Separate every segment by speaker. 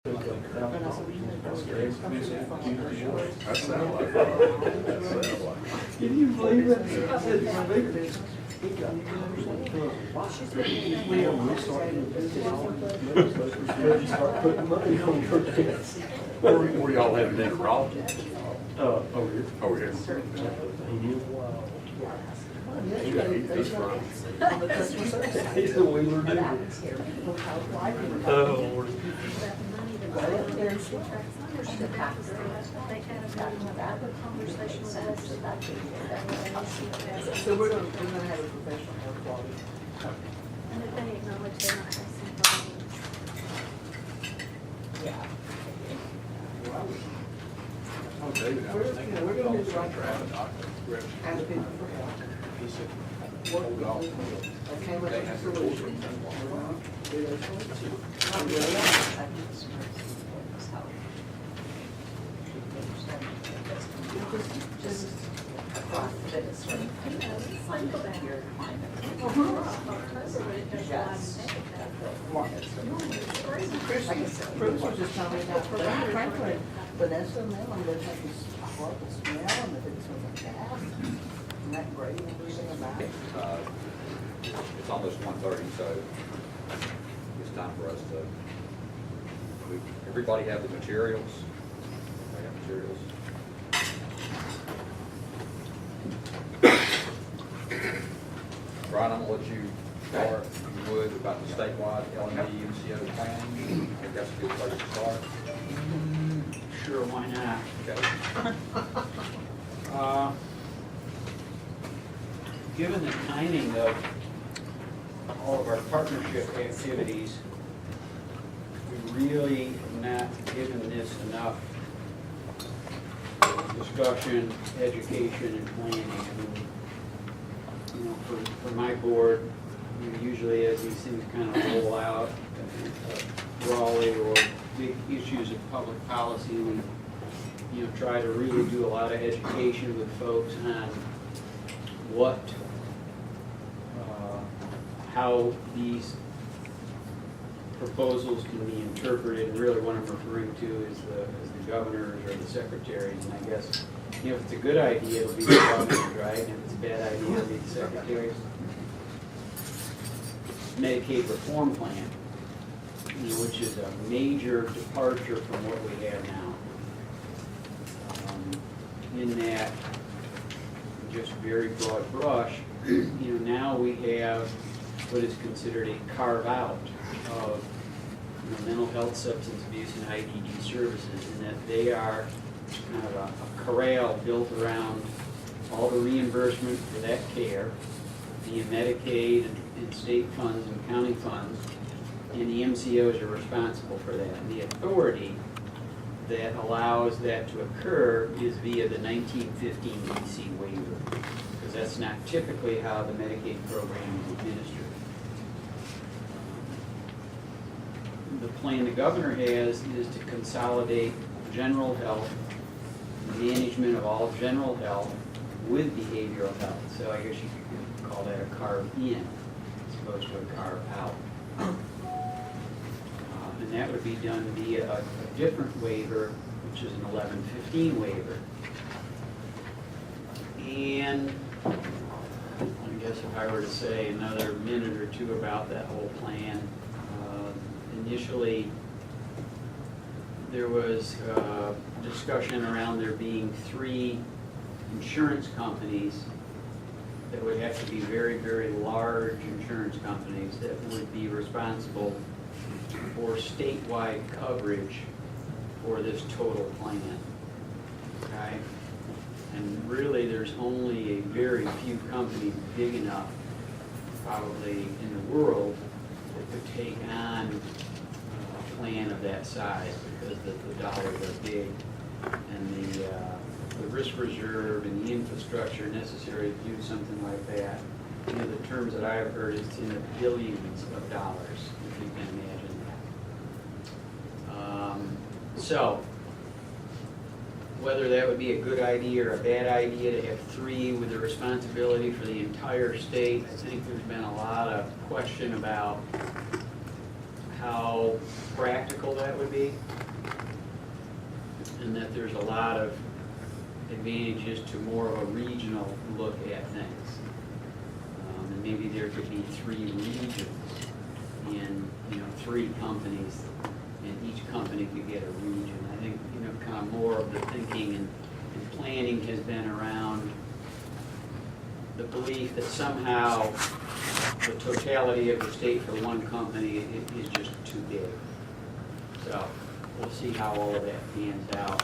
Speaker 1: Can you believe it?
Speaker 2: Where y'all having dinner, Rob?
Speaker 1: Over here.
Speaker 2: Over here.
Speaker 1: He's the wheeler dude. Oh,
Speaker 3: So we're gonna have a professional air quality.
Speaker 4: And if they acknowledge they're not having some problems.
Speaker 3: Yeah.
Speaker 2: Oh, David, I
Speaker 3: We're,
Speaker 2: was
Speaker 3: you
Speaker 2: thinking
Speaker 3: know, we're gonna do the right
Speaker 2: traffic
Speaker 3: thing.
Speaker 2: doctor.
Speaker 3: Ask people for help.
Speaker 2: He said,
Speaker 3: Work
Speaker 2: hold
Speaker 3: with
Speaker 2: on.
Speaker 3: people that came up
Speaker 2: They
Speaker 3: with a
Speaker 2: have to
Speaker 3: solution. Do those solutions. Just across this way. Bruce was just telling me about Franklin, Vanessa and them, and they had this horrible smell, and that it was a gas, and that grating and everything about it.
Speaker 2: It's almost 1:30, so it's time for us to, everybody have the materials? They have materials? Brian, I'm gonna let you start, if you would, about the statewide LME MCO plan. I think that's a good place to start.
Speaker 5: Sure, why not?
Speaker 2: Okay.
Speaker 5: Given the timing of all of our partnership activities, we really have not given this enough discussion, education, and planning. I mean, you know, for my board, usually as these things kind of roll out, Raleigh or big issues of public policy, we, you know, try to really do a lot of education with folks on what, how these proposals can be interpreted. And really what I'm referring to is the governors or the secretaries. And I guess, you know, if it's a good idea, it'll be the governors, right? And if it's a bad idea, it'll be the secretaries. Medicaid reform plan, you know, which is a major departure from what we have now. In that, just very broad brush, you know, now we have what is considered a carve-out of, you know, mental health, substance abuse, and IDD services, and that they are kind of a corral built around all the reimbursement for that care, via Medicaid and state funds and county funds, and the MCOs are responsible for that. And the authority that allows that to occur is via the 1915 DC waiver, because that's not typically how the Medicaid program is administered. The plan the governor has is to consolidate general health, management of all general health with behavioral health. So I guess you could call that a carve-in as opposed to a carve-out. And that would be done via a different waiver, which is an 1115 waiver. And I guess if I were to say another minute or two about that whole plan, initially there was discussion around there being 3 insurance companies that would have to be very, very large insurance companies that would be responsible for statewide coverage for this total plan, okay? And really, there's only a very few companies big enough, probably in the world, that could take on a plan of that size, because the dollars are big, and the risk reserve and the infrastructure necessary to do something like that. You know, the terms that I've heard is in the billions of dollars, if you can imagine that. So, whether that would be a good idea or a bad idea to have 3 with the responsibility for the entire state, I think there's been a lot of question about how practical that would be, and that there's a lot of advantages to more of a regional look at things. And maybe there could be 3 regions and, 3 companies, and each company could get a region. I think, kind of more of the thinking and planning has been around the belief that somehow the totality of the state for one company is just too big. So we'll see how all of that pans out.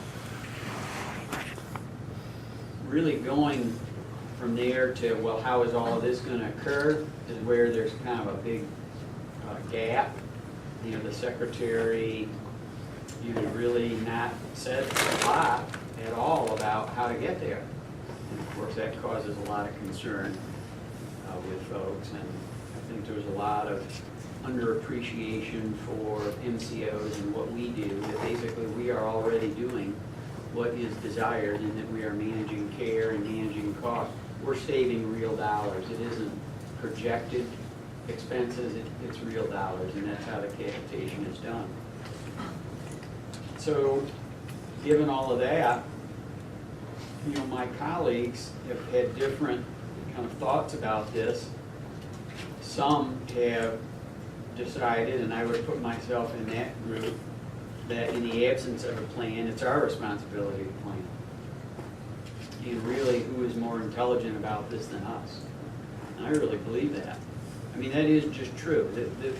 Speaker 5: Really going from there to, well, how is all of this going to occur is where there's kind of a big gap. The secretary really not said a lot at all about how to get there. And of course, that causes a lot of concern with folks. And I think there's a lot of underappreciation for MCOs and what we do, that basically we are already doing what is desired, and that we are managing care and managing costs. We're saving real dollars. It isn't projected expenses, it's real dollars, and that's how the capitation is done. So, given all of that, my colleagues have had different kind of thoughts about this. Some have decided, and I would put myself in that group, that in the absence of a plan, it's our responsibility to plan. And really, who is more intelligent about this than us? And I really believe that. I mean, that is just true.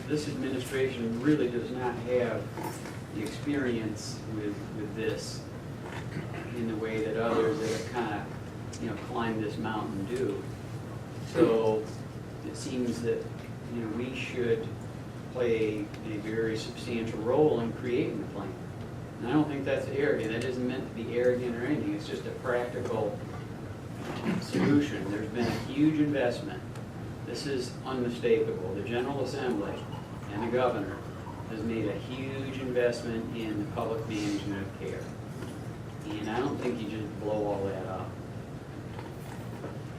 Speaker 5: This administration really does not have the experience with this in the way that others that have kind of, climbed this mountain do. So it seems that, we should play a very substantial role in creating the plan. And I don't think that's arrogant. That isn't meant to be arrogant or anything. It's just a practical solution. There's been a huge investment. This is unmistakable. The General Assembly and the governor has made a huge investment in the public management of care. And I don't think you just blow all that up.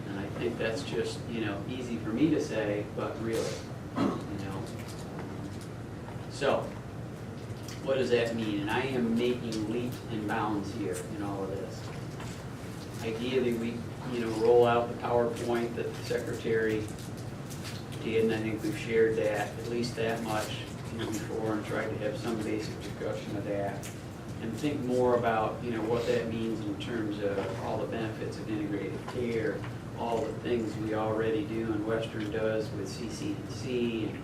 Speaker 5: And I think that's just, easy for me to say, but really, So, what does that mean? And I am making leaps and bounds here in all of this. Ideally, we, roll out the PowerPoint that the secretary did, and I think we've shared that, at least that much, before, and tried to have some basic discussion of that. And think more about, what that means in terms of all the benefits of integrated care, all the things we already do and Western does with CC&C, and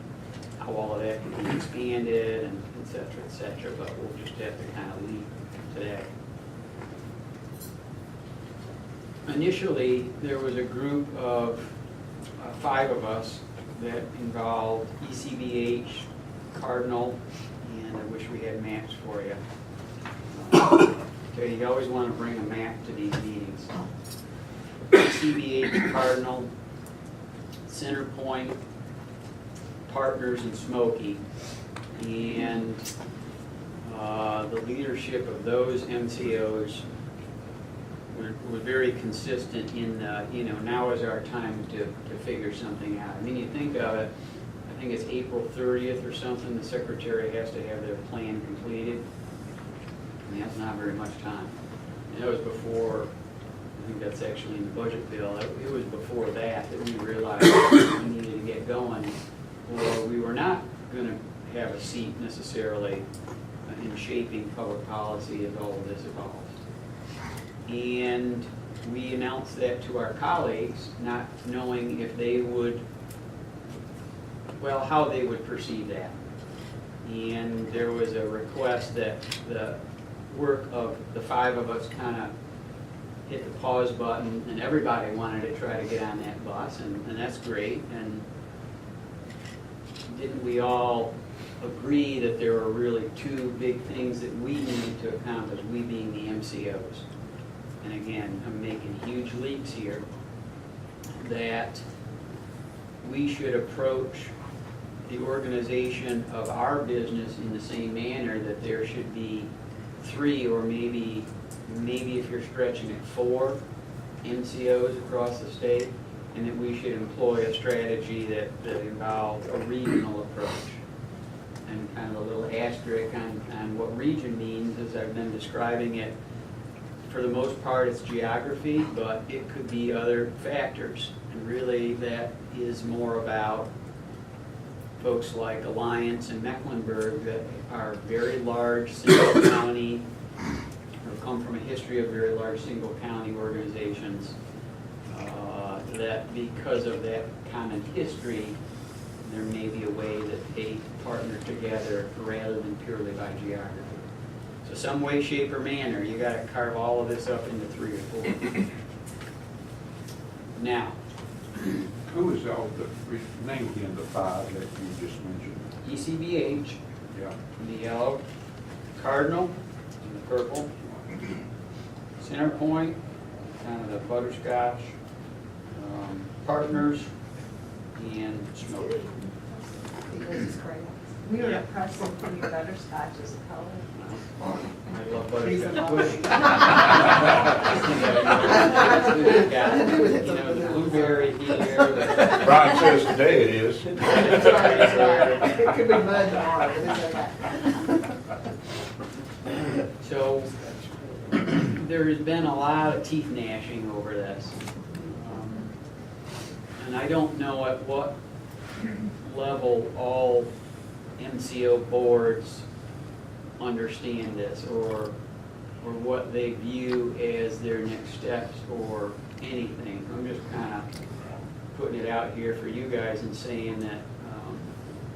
Speaker 5: how all of that can be expanded, and et cetera, but we'll just have to kind of leave today. Initially, there was a group of 5 of us that involved ECBH, Cardinal, and I wish we had maps for you. Okay, you always want to bring a map to these meetings. ECBH, Cardinal, Centerpoint, Partners, and Smoky, and the leadership of those MCOs were very consistent in, now is our time to figure something out. I mean, you think of it, I think it's April 30th or something, the secretary has to have their plan completed. I mean, that's not very much time. And that was before, I think that's actually in the budget bill, it was before that we realized we needed to get going, or we were not going to have a seat necessarily in shaping public policy as all of this evolves. And we announced that to our colleagues, not knowing if they would, well, how they would perceive that. And there was a request that the work of the 5 of us kind of hit the pause button, and everybody wanted to try to get on that bus, and that's great. And didn't we all agree that there were really 2 big things that we needed to accomplish, we being the MCOs? And again, I'm making huge leaps here, that we should approach the organization of our business in the same manner, that there should be 3 or maybe if you're stretching it 4 MCOs across the state, and that we should employ a strategy that involves a regional approach. and kind of a little asterisk on what region means, as I've been describing it. For the most part, it's geography, but it could be other factors. And really, that is more about folks like Alliance and Mecklenburg that are very large single county, or come from a history of very large single county organizations, that because of that common history, there may be a way that they partner together rather than purely by geography. So some way, shape, or manner, you gotta carve all of this up into 3 or 4. Now,
Speaker 6: Who is all the, name again the 5 that you just mentioned?
Speaker 5: ECBH,
Speaker 6: Yeah.
Speaker 5: the yellow, Cardinal, and the purple, Centerpoint, kind of the butterscotch, Partners, and Smoke.
Speaker 7: We were
Speaker 5: Yeah.
Speaker 7: impressed with your butterscotch as a color.
Speaker 5: I love
Speaker 3: He's a
Speaker 5: butterscotch.
Speaker 3: love.
Speaker 5: Got, you know, the blueberry here, the
Speaker 6: Brian says today it is.
Speaker 3: It could be mud tomorrow, but it's okay.
Speaker 5: So, there has been a lot of teeth gnashing over this. And I don't know at what level all MCO boards understand this, or what they view as their next steps or anything. I'm just kind of putting it out here for you guys and saying that,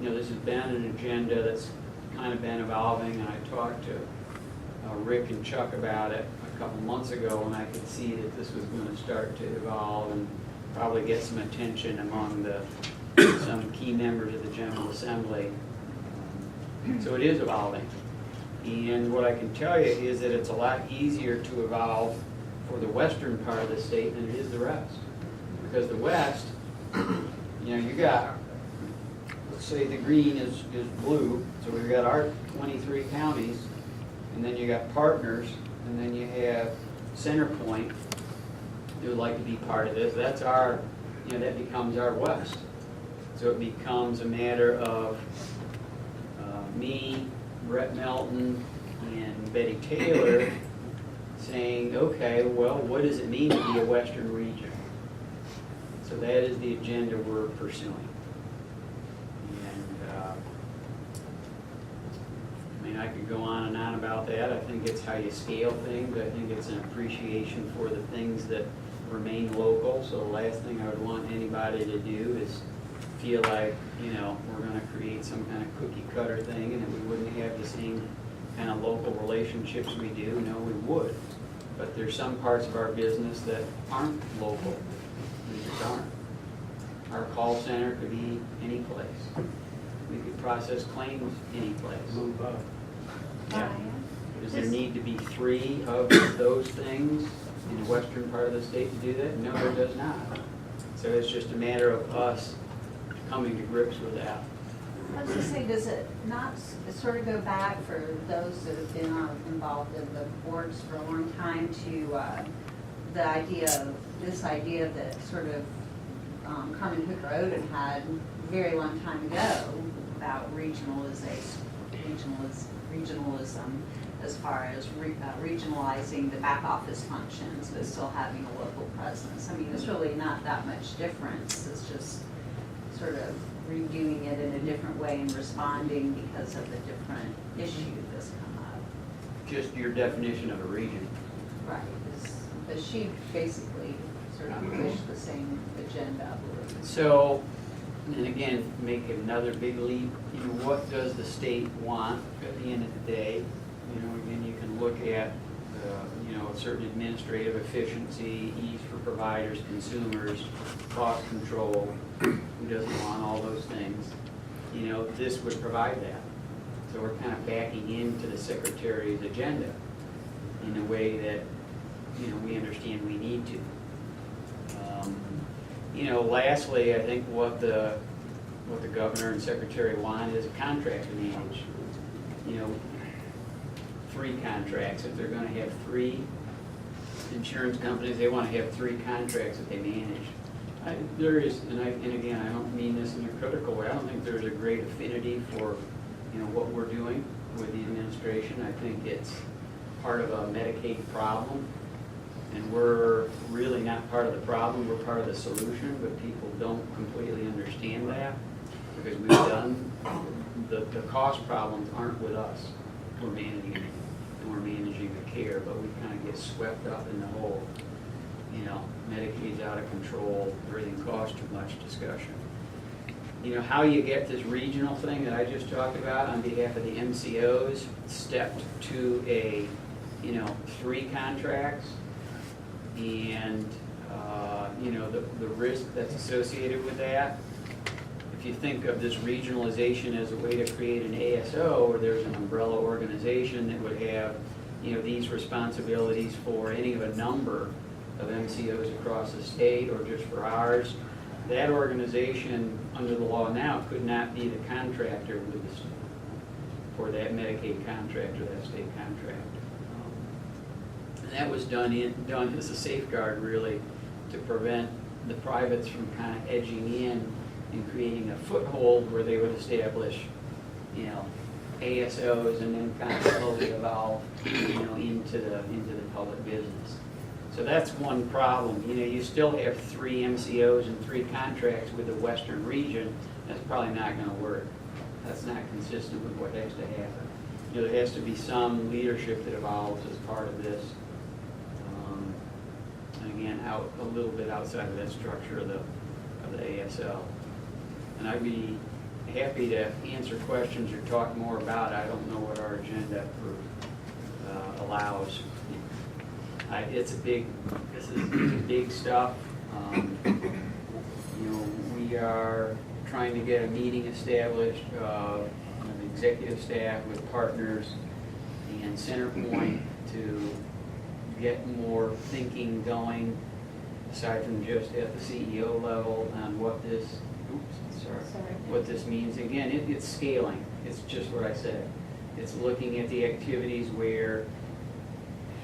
Speaker 5: you know, this has been an agenda that's kind of been evolving, and I talked to Rick and Chuck about it a couple months ago, and I could see that this was going to start to evolve and probably get some attention among some key members of the General Assembly. So it is evolving. And what I can tell you is that it's a lot easier to evolve for the western part of the state than it is the rest. Because the west, you know, you got, let's say the green is blue, so we've got our 23 counties, and then you got Partners, and then you have Centerpoint, who would like to be part of this. That's our, you know, that becomes our west. So it becomes a matter of me, Brett Melton, and Betty Taylor saying, okay, well, what does it mean to be a western region? So that is the agenda we're pursuing. And I mean, I could go on and on about that. I think it's how you scale things. I think it's an appreciation for the things that remain local. So the last thing I would want anybody to do is feel like, you know, we're going to create some kind of cookie cutter thing and that we wouldn't have the same kind of local relationships we do. No, we would. But there's some parts of our business that aren't local. They just aren't. Our call center could be any place. We could process claims any place. Yeah. Does there need to be 3 of those things in the western part of the state to do that? No, there does not. So it's just a matter of us coming to grips with that.
Speaker 7: I was just saying, does it not sort of go back for those that have been involved in the boards for a long time to this idea that sort of Carmen Hooker Oden had a very long time ago about regionalism as far as regionalizing the back office functions, but still having a local presence. I mean, it's really not that much difference. It's just sort of redoing it in a different way and responding because of the different issue that's come up.
Speaker 5: Just your definition of a region.
Speaker 7: Right. But she basically sort of pushed the same agenda.
Speaker 5: So, and again, make another big leap. You know, what does the state want at the end of the day? You know, again, you can look at, you know, a certain administrative efficiency, ease for providers, consumers, cost control. Who doesn't want all those things? You know, this would provide that. So we're kind of backing into the Secretary's agenda in a way that, you know, we understand we need to. You know, lastly, I think what the governor and secretary want is a contract to manage. You know, 3 contracts. If they're going to have 3 insurance companies, they want to have 3 contracts that they manage. There is, and again, I don't mean this in a critical way. I don't think there's a great affinity for what we're doing with the administration. I think it's part of a Medicaid problem, and we're really not part of the problem, we're part of the solution, but people don't completely understand that, because we've done, the cost problems aren't with us. We're managing it, and we're managing the care, but we kind of get swept up in the whole, Medicaid's out of control, everything costs too much discussion. How you get this regional thing that I just talked about on behalf of the MCOs stepped to a, 3 contracts, and, the risk that's associated with that. If you think of this regionalization as a way to create an ASO, or there's an umbrella organization that would have, these responsibilities for any of a number of MCOs across the state, or just for ours, that organization, under the law now, could not be the contractor with the state, for that Medicaid contract or that state contract. And that was done as a safeguard, really, to prevent the privates from kind of edging in and creating a foothold where they would establish, ASOs, and then kind of slowly evolve, into the public business. So that's one problem. You still have 3 MCOs and 3 contracts with the western region. That's probably not going to work. That's not consistent with what has to happen. There has to be some leadership that evolves as part of this. And again, out a little bit outside of that structure of the ASL. And I'd be happy to answer questions or talk more about it. I don't know what our agenda allows. This is big stuff. We are trying to get a meeting established, the executive staff with partners and Centerpoint to get more thinking going, aside from just at the CEO level, on what this, what this means. Again, it's scaling. It's just what I said. It's looking at the activities where,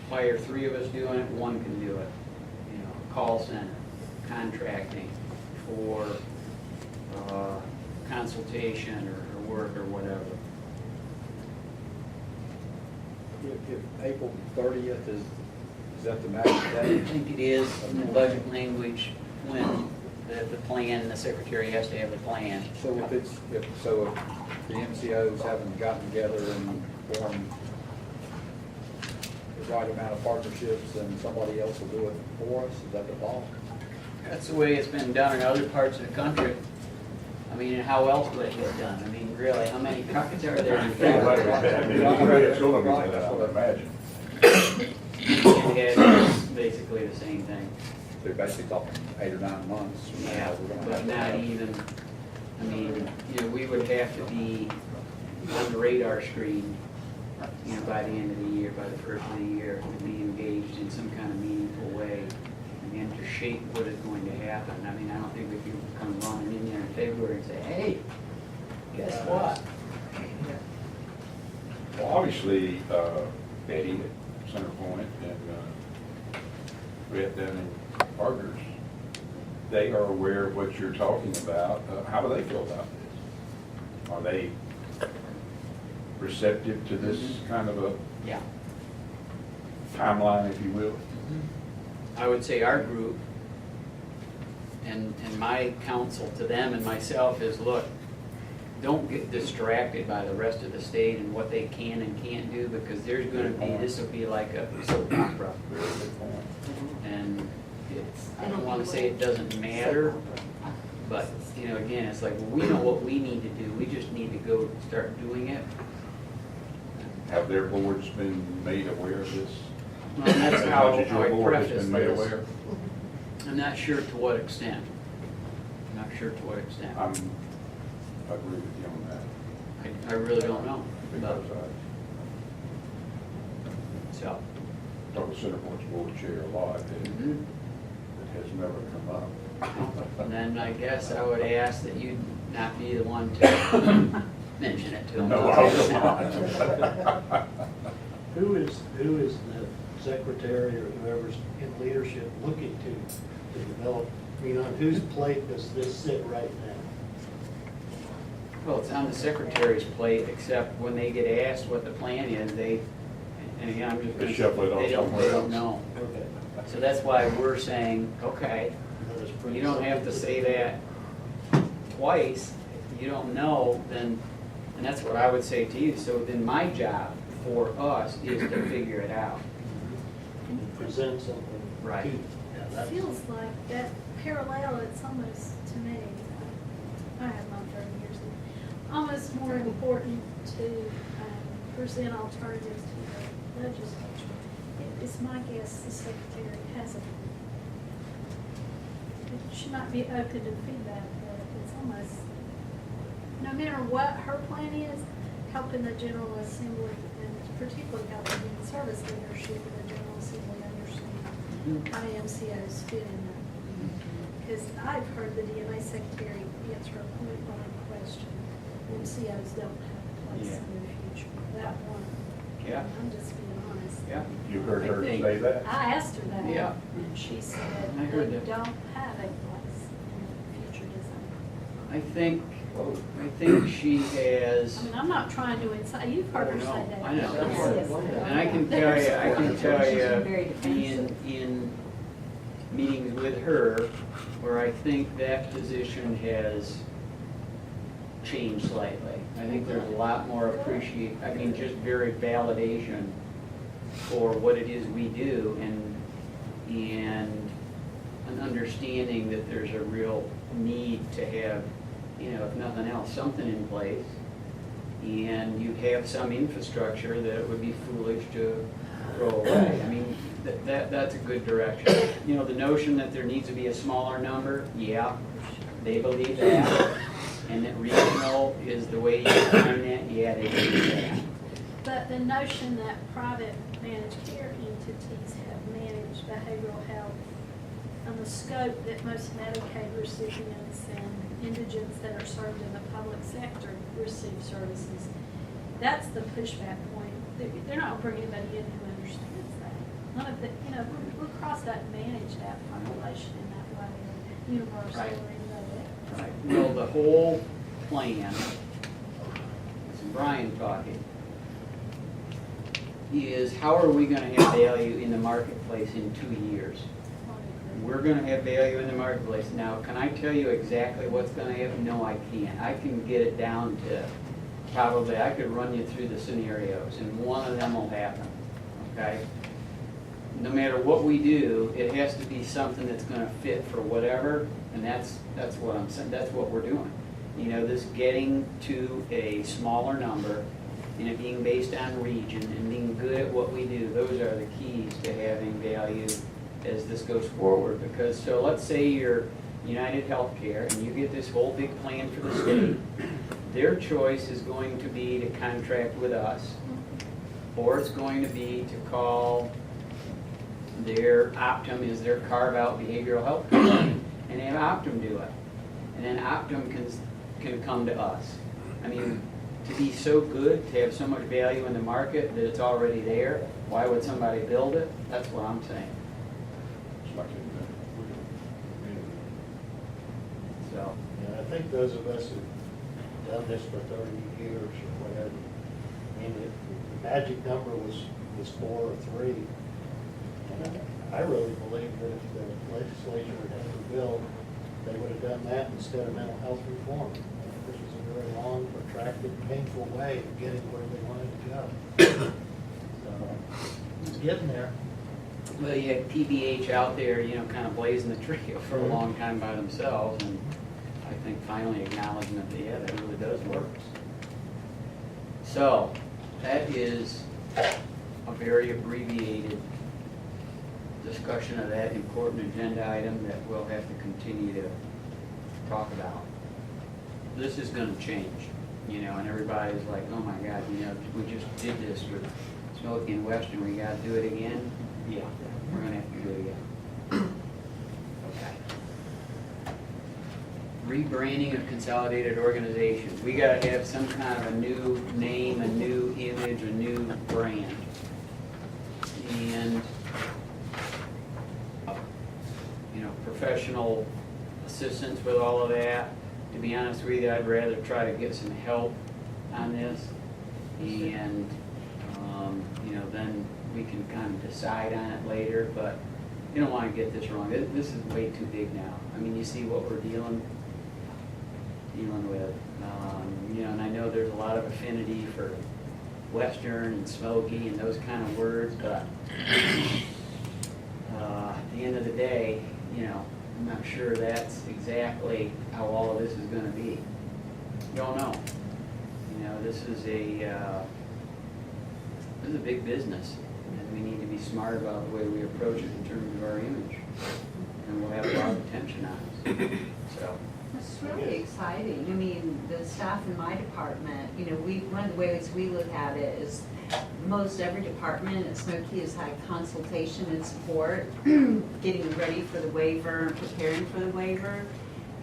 Speaker 5: why are 3 of us doing it, 1 can do it. Call center, contracting for consultation or work or whatever.
Speaker 2: If April 30th is that the max
Speaker 5: I
Speaker 2: day?
Speaker 5: think it is in the budget language when the plan, the secretary has to have the plan.
Speaker 2: So if the MCOs haven't gotten together and formed the right amount of partnerships, and somebody else will do it for us, is that the law?
Speaker 5: That's the way it's been done in other parts of the country. I mean, and how else would it get done? I mean, really, how many carpets are there?
Speaker 6: It's gonna be, that's what I imagine.
Speaker 5: It's basically the same thing.
Speaker 2: So you're basically talking 8 or 9 months from now.
Speaker 5: Yeah,
Speaker 2: we're gonna
Speaker 5: but
Speaker 2: have
Speaker 5: not
Speaker 2: to-
Speaker 5: even, I mean, we would have to be on the radar screen, by the end of the year, by the first of the year, to be engaged in some kind of meaningful way, and to shape what is going to happen. I mean, I don't think we can come running in there in February and say, hey, guess what?
Speaker 6: Well, obviously, Betty at Centerpoint and Brett down in Partners, they are aware of what you're talking about. How do they feel about this? Are they receptive to this kind of a
Speaker 5: Yeah.
Speaker 6: timeline, if you will?
Speaker 5: I would say our group, and my counsel to them and myself is, look, don't get distracted by the rest of the state and what they can and can't do, because there's going to be, this will be like a soap opera.
Speaker 6: Very good point.
Speaker 5: And I don't want to say it doesn't matter, but, again, it's like, well, we know what we need to do. We just need to go start doing it.
Speaker 6: Have their boards been made aware of this?
Speaker 5: Well, that's
Speaker 6: As
Speaker 5: how
Speaker 6: much as your
Speaker 5: I
Speaker 6: board has
Speaker 5: preface
Speaker 6: been made
Speaker 5: this.
Speaker 6: aware?
Speaker 5: I'm not sure to what extent. I'm not sure to what extent.
Speaker 6: I agree with you on that.
Speaker 5: I really don't know.
Speaker 6: Because
Speaker 5: So,
Speaker 6: I talk to Centerpoint's board chair a lot, and
Speaker 5: mhm.
Speaker 6: it has never come up.
Speaker 5: And then I guess I would ask that you not be the one to mention it to them.
Speaker 6: No, I will not.
Speaker 8: Who is the secretary or whoever's in leadership looking to develop, on whose plate does this sit right now?
Speaker 5: Well, it's on the secretary's plate, except when they get asked what the plan is, and again, I'm just
Speaker 6: They
Speaker 5: gonna.
Speaker 6: shuffle it off
Speaker 5: They
Speaker 6: somewhere
Speaker 5: don't
Speaker 6: else.
Speaker 5: know.
Speaker 8: Okay.
Speaker 5: So that's why we're saying, okay,
Speaker 8: That is pretty
Speaker 5: you don't have to say that twice. If you don't know, then, and that's what I would say to you. So then my job for us is to figure it out.
Speaker 8: Present something.
Speaker 5: Right.
Speaker 8: Yeah,
Speaker 4: It
Speaker 8: that's-
Speaker 4: feels like that parallel, it's almost, to me, I have my 30 years, almost more important to present alternatives to the legislature. It's my guess the secretary hasn't. She might be open to feedback, but it's almost, no matter what her plan is, helping the General Assembly, and particularly helping the service leadership of the General Assembly understand how MCOs fit in that. Because I've heard the DMA secretary answer a point blank question. MCOs don't have a place in the future. That one.
Speaker 5: Yeah.
Speaker 4: I'm just being honest.
Speaker 5: Yeah.
Speaker 6: You heard her
Speaker 4: I think-
Speaker 6: say that?
Speaker 4: I asked her that.
Speaker 5: Yeah.
Speaker 4: And she said,
Speaker 5: I
Speaker 4: we
Speaker 5: heard that.
Speaker 4: don't have a place in the future design.
Speaker 5: I think she has.
Speaker 4: I mean, I'm not trying to incite, you've heard her say
Speaker 5: Oh, no,
Speaker 4: that.
Speaker 5: I know.
Speaker 4: Yes.
Speaker 5: And I can tell you,
Speaker 7: Very
Speaker 5: being
Speaker 7: defensive.
Speaker 5: in meetings with her, where I think that position has changed slightly. I think there's a lot more just very validation for what it is we do and an understanding that there's a real need to have, if nothing else, something in place. And you have some infrastructure that it would be foolish to throw away. I mean, that's a good direction. The notion that there needs to be a smaller number, yeah, they believe that. And that regional is the way you define that, yeah, they believe that.
Speaker 4: But the notion that private managed care entities have managed behavioral health on the scope that most Medicaid recipients and indigents that are served in the public sector receive services, that's the pushback point. They're not bringing anybody in who understands that. None of the, Blue Cross doesn't manage that population in that way, universal or
Speaker 5: Right.
Speaker 4: anything like that.
Speaker 5: Right. Well, the whole plan, this is Brian talking, is how are we gonna have value in the marketplace in 2 years? We're gonna have value in the marketplace. Now, can I tell you exactly what's gonna happen? No, I can't. I can get it down to probably, I could run you through the scenarios, and one of them will happen, okay? No matter what we do, it has to be something that's gonna fit for whatever, and that's what I'm saying, that's what we're doing. This getting to a smaller number, and it being based on region, and being good at what we do, those are the keys to having value as this goes forward. Because, so let's say you're United Healthcare, and you get this whole big plan for the state, their choice is going to be to contract with us, or it's going to be to call their Optum is their carve-out behavioral health company, and have Optum do it. And then Optum can come to us. I mean, to be so good, to have so much value in the market that it's already there, why would somebody build it? That's what I'm saying.
Speaker 6: It's like in
Speaker 5: So,
Speaker 8: Yeah, I think those of us who've done this for 30 years or whatever, I mean, the magic number was 4 or 3. And I really believe that if the legislature had ever billed, they would have done that instead of mental health reform. This was a very long, protracted, painful way of getting where they wanted to go. So, it's getting there.
Speaker 5: well, you had PBH out there, kind of blazing the trail for a long time by themselves, and I think finally acknowledgement that, yeah, that really does work. So, that is a very abbreviated discussion of that important agenda item that we'll have to continue to talk about. This is gonna change, and everybody's like, oh my God, we just did this with Smoky and Western, we gotta do it again? Yeah, we're gonna have to do it again. Okay. Rebranding of consolidated organizations. We gotta have some kind of a new name, a new image, a new brand. And professional assistance with all of that, to be honest with you, I'd rather try to get some help on this, and, you know, then we can kind of decide on it later, but you don't want to get this wrong. This is way too big now. I mean, you see what we're dealing with. You know, and I know there's a lot of affinity for Western and Smoky and those kind of words, but at the end of the day, you know, I'm not sure that's exactly how all of this is going to be. You don't know. You know, this is a big business, and we need to be smart about the way we approach it in terms of our image, and we'll have a lot of attention on it. So.
Speaker 7: It's really exciting. I mean, the staff in my department, you know, one of the ways we look at it is most every department at Smoky has had consultation and support, getting ready for the waiver and preparing for the waiver.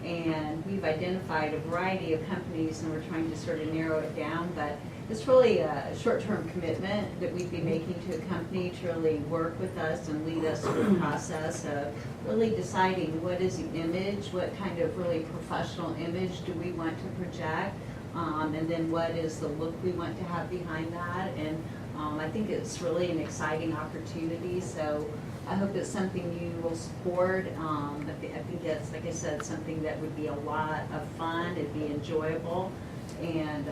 Speaker 7: And we've identified a variety of companies, and we're trying to sort of narrow it down, but it's really a short-term commitment that we'd be making to a company to really work with us and lead us through the process of really deciding what is the image, what kind of really professional image do we want to project, and then what is the look we want to have behind that. And I think it's really an exciting opportunity, so I hope it's something you will support. I think it's, like I said, something that would be a lot of fun, it'd be enjoyable, and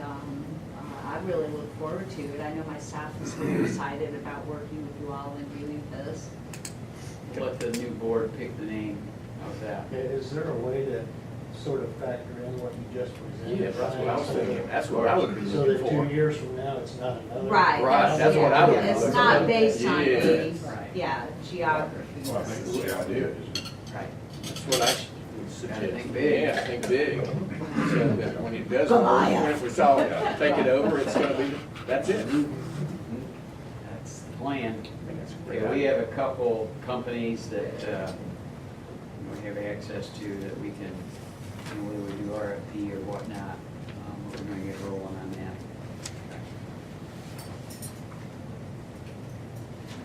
Speaker 7: I really look forward to it. I know my staff is very excited about working with you all and doing this.
Speaker 5: Let the new board pick the name. How's that?
Speaker 8: Is there a way to sort of factor in what you just presented?
Speaker 1: Yeah, that's what I was thinking. That's what I would be
Speaker 8: So
Speaker 1: looking
Speaker 8: that
Speaker 1: for.
Speaker 8: 2 years from now, it's not another.
Speaker 7: Right.
Speaker 1: Right, that's what I would
Speaker 7: Yeah,
Speaker 1: do.
Speaker 7: it's not based on
Speaker 1: Yeah.
Speaker 7: any,
Speaker 5: Right.
Speaker 7: yeah, geography.
Speaker 6: Well, I think that's the idea, isn't it?
Speaker 5: Right.
Speaker 1: That's what I would suggest.
Speaker 5: think big.
Speaker 1: Yeah, think big. So that when he does,
Speaker 7: Goliath.
Speaker 1: if we all take it over, it's gonna be, that's it.
Speaker 5: That's the plan.
Speaker 1: I think that's a great
Speaker 5: Yeah, we
Speaker 1: idea.
Speaker 5: have a couple companies that we have access to that we can, you know, whether we do RFP or whatnot, we're going to get rolling on that.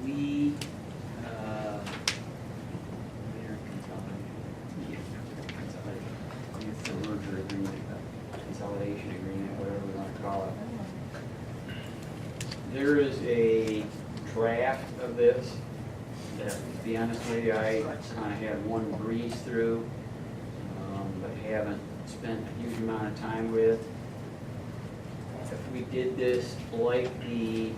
Speaker 5: We, it's the merger agreement, consolidation agreement, whatever we want to call it. There is a draft of this that, to be honest with you, I kind of had one breeze through, but haven't spent a huge amount of time with. If we did this like the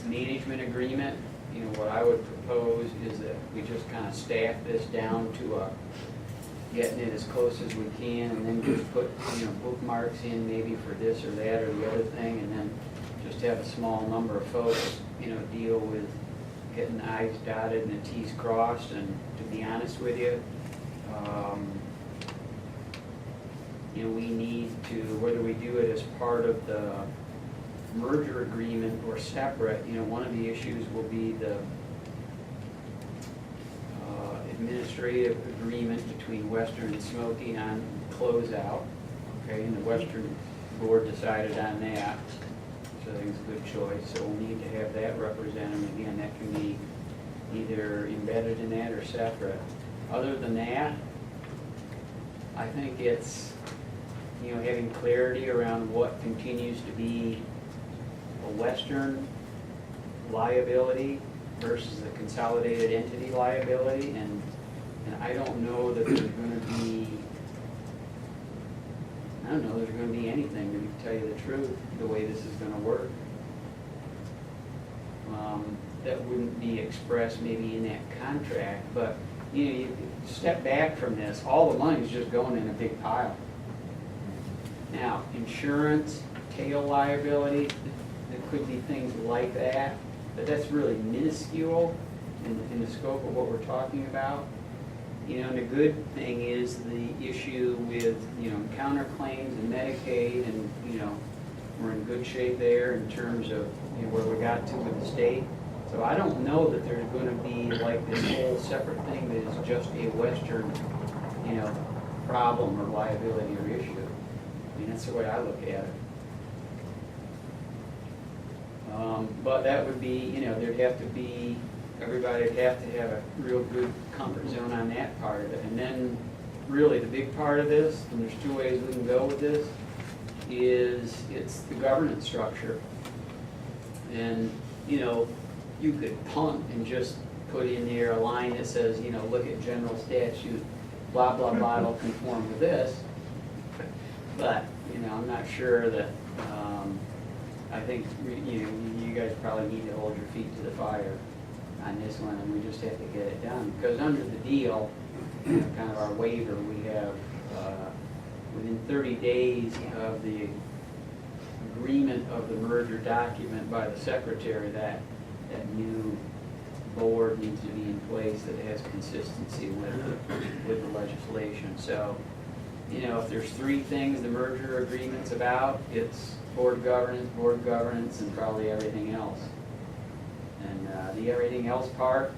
Speaker 5: management agreement, you know, what I would propose is that we just kind of staff this down to getting it as close as we can, and then just put, you know, bookmarks in maybe for this or that or the other thing, and then just have a small number of folks, you know, deal with getting the i's dotted and the t's crossed. And to be honest with you, you know, we need to, whether we do it as part of the merger agreement or separate, you know, one of the issues will be the administrative agreement between Western and Smoky on closeout, okay, and the Western board decided on that, so I think it's a good choice, so we'll need to have that represented. Again, that can be either embedded in that or separate. Other than that, I think it's, you know, having clarity around what continues to be a Western liability versus the consolidated entity liability, and I don't know that there's going to be, I don't know there's going to be anything, to tell you the truth, the way this is going to work. That wouldn't be expressed maybe in that contract, but you know, you step back from this, all the money's just going in a big pile. Now, insurance, tail liability, there could be things like that, but that's really minuscule in the scope of what we're talking about. You know, and the good thing is the issue with, you know, counterclaims and Medicaid, and, you know, we're in good shape there in terms of, you know, where we got to with the state. So I don't know that there's going to be like this whole separate thing that is just a Western, you know, problem or liability or issue. I mean, that's the way I look at it. But that would be, you know, there'd have to be, everybody'd have to have a real good comfort zone on that part of it. And then really the big part of this, and there's two ways we can go with this, is it's the governance structure. And, you know, you could punt and just put in there a line that says, you know, look at general statute, blah, blah, blah, it'll conform with this. But, you know, I'm not sure that, I think, you know, you guys probably need to hold your feet to the fire on this one, and we just have to get it done. Because under the deal, you know, kind of our waiver, we have, within 30 days of the agreement of the merger document by the secretary, that new board needs to be in place that has consistency with the legislation. So, you know, if there's three things the merger agreement's about, it's board governance, and probably everything else. And the everything else part,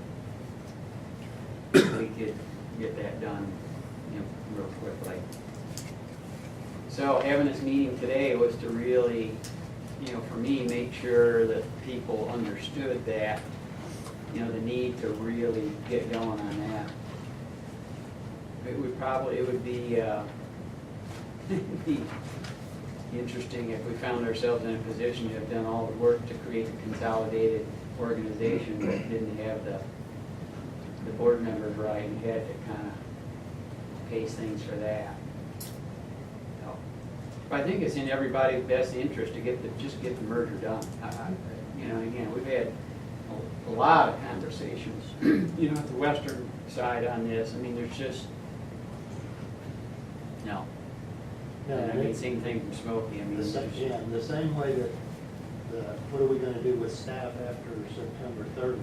Speaker 5: we could get that done, you know, real quickly. So having this meeting today was to really, you know, for me, make sure that people understood that, you know, the need to really get going on that. It would be it'd be interesting if we found ourselves in a position to have done all the work to create a consolidated organization that didn't have the board members right, and had to kind of pace things for that. So, but I think it's in everybody's best interest to just get the merger done. You know, again, we've had a lot of conversations, you know, at the western side on this. I mean, there's just, no.
Speaker 8: No,
Speaker 5: And I mean, same thing from Smokey. I mean,
Speaker 8: Yeah, in the same way that, what are we gonna do with staff after September 30th?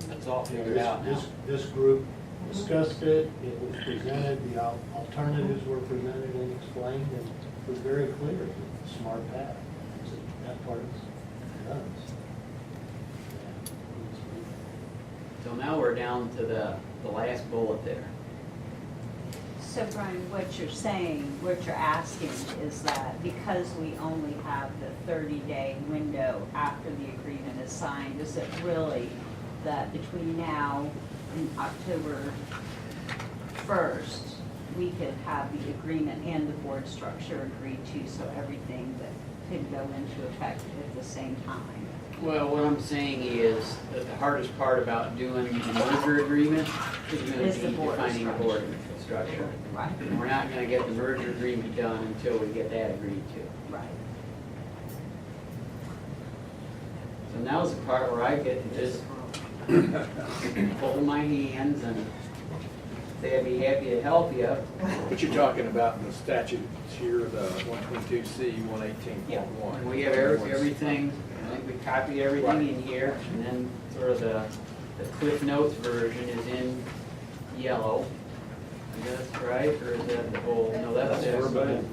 Speaker 5: that's all
Speaker 8: You know,
Speaker 5: figured out now.
Speaker 8: This group discussed it, it was presented, the alternatives were presented and explained, and it was very clear, it's a smart path. So that part is done.
Speaker 5: So now we're down to the last bullet there.
Speaker 7: So Brian, what you're saying, what you're asking is that because we only have the 30-day window after the agreement is signed, is it really that between now and October 1st, we could have the agreement and the board structure agreed to, so everything that could go into effect at the same time?
Speaker 5: Well, what I'm saying is that the hardest part about doing the merger agreement is going
Speaker 7: Is
Speaker 5: to
Speaker 7: the
Speaker 5: be
Speaker 7: board
Speaker 5: defining the board structure.
Speaker 7: Right,
Speaker 5: And we're not going to get the merger agreement done until we get that agreed to.
Speaker 7: right.
Speaker 5: So now's the part where I get to just hold my hands and say I'd be happy to help you.
Speaker 1: What you're talking about in the statutes here, the 122C, 118.1.
Speaker 5: And we have everything, I think we copied everything in here, and then sort of the Cliff Notes version is in yellow. I guess, right? Or is that the whole, no, that's it.
Speaker 1: verbatim.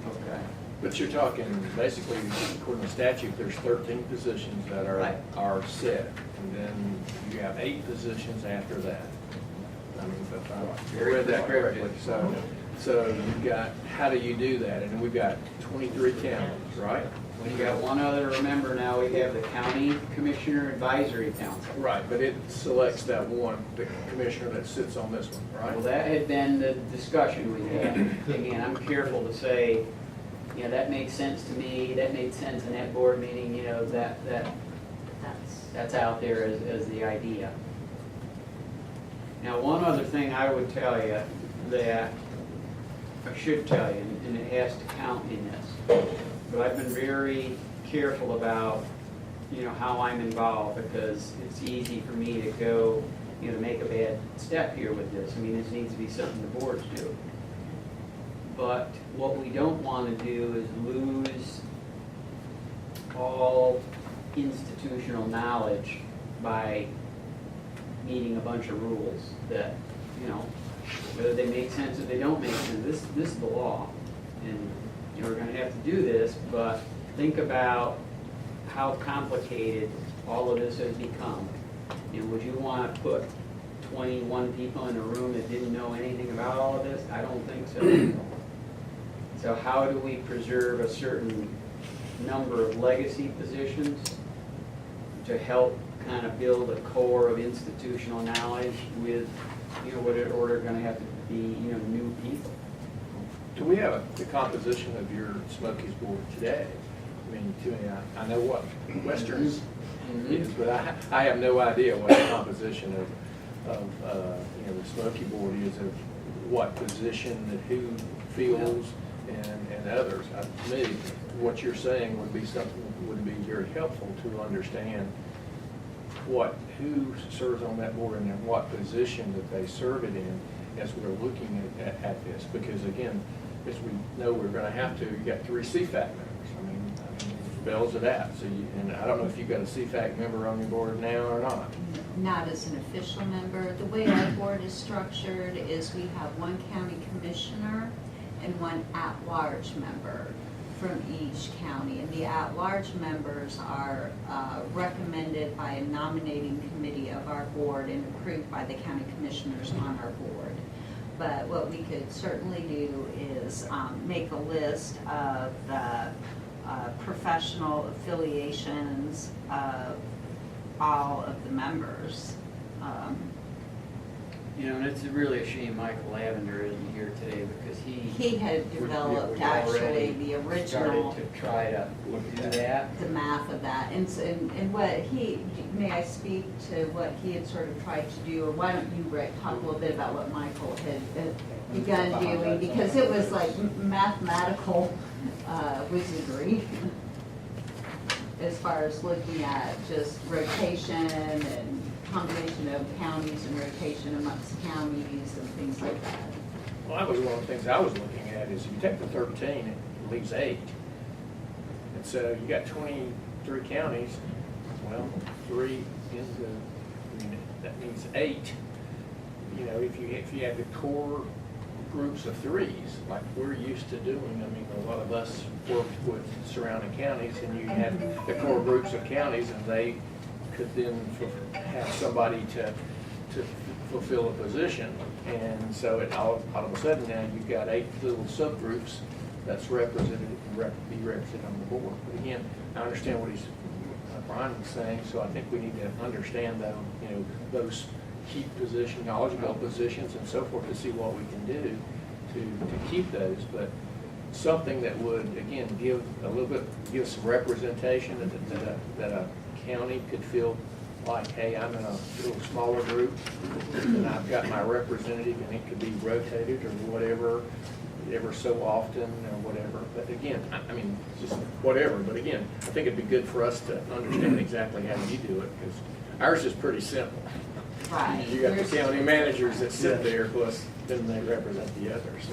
Speaker 5: Okay.
Speaker 1: But you're talking, basically, according to statute, there's 13 positions that
Speaker 5: Right.
Speaker 1: are set. And then you have 8 positions after that. I mean, if I
Speaker 5: Very
Speaker 1: read that correctly.
Speaker 5: descriptive.
Speaker 1: So you've got, how do you do that? And we've got 23 counties, right?
Speaker 5: Well, you got one other, remember now, we have the County Commissioner Advisory Council.
Speaker 1: Right, but it selects that one, the commissioner that sits on this one, right?
Speaker 5: Well, that had been the discussion we had. Again, I'm careful to say, you know, that makes sense to me, that made sense in that board meeting, you know, that's out there as the idea. Now, one other thing I would tell you that, I should tell you, and it has to count in this, but I've been very careful about, you know, how I'm involved, because it's easy for me to go, you know, to make a bad step here with this. I mean, this needs to be something the boards do. But what we don't want to do is lose all institutional knowledge by meeting a bunch of rules that, you know, whether they make sense or they don't make sense, this is the law. And, you know, we're gonna have to do this, but think about how complicated all of this has become. You know, would you wanna put 21 people in a room that didn't know anything about all of this? I don't think so. So how do we preserve a certain number of legacy positions to help kind of build a core of institutional knowledge with or they're gonna have to be, new people.
Speaker 1: Do we have the composition of your Smokies board today? I mean, I know what Western's is, but I have no idea what the composition of the Smoky board is, of what position that who fills and others. To me, what you're saying would be something that would be very helpful to understand who serves on that board and in what position that they serve it in as we're looking at this. Because again, as we know, we're gonna have to, you got 3 CFAC members. I mean, spells it out. So and I don't know if you've got a CFAC member on your board now or not.
Speaker 7: Not as an official member. The way our board is structured is we have 1 county commissioner and 1 at-large member from each county. And the at-large members are recommended by a nominating committee of our board and approved by the county commissioners on our board. But what we could certainly do is make a list of the professional affiliations of all of the members.
Speaker 5: And it's really a shame Michael Lavender isn't here today because
Speaker 7: He had developed
Speaker 5: we
Speaker 7: actually
Speaker 5: already
Speaker 7: the original,
Speaker 5: started to try to do that.
Speaker 7: the math of that. And what may I speak to what he had sort of tried to do, or why don't you, Rick, talk a little bit about what Michael had begun doing, because it was like mathematical wizardry as far as looking at just rotation and combination of counties and rotation amongst counties and things like that.
Speaker 1: Well, that was one of the things I was looking at, is if you take the 13, it leaves 8. And so you got 23 counties, well, 3 that means 8. If you have the core groups of 3s, like we're used to doing, I mean, a lot of us worked with surrounding counties, and you had the core groups of counties, and they could then have somebody to fulfill a position. And so all of a sudden now you've got 8 little subgroups that's represented and be represented on the board. But again, I understand what Brian was saying, so I think we need to understand though, those key position, knowledgeable positions and so forth, to see what we can do to keep those. But something that would, again, give some representation that a county could feel like, hey, I'm in a little smaller group, and I've got my representative, and it could be rotated or whatever, ever so often or whatever. But again, I mean, just whatever. But again, I think it'd be good for us to understand exactly how you do it, because ours is pretty simple.
Speaker 7: Right.
Speaker 1: You got the county managers that sit there, plus then they represent the others.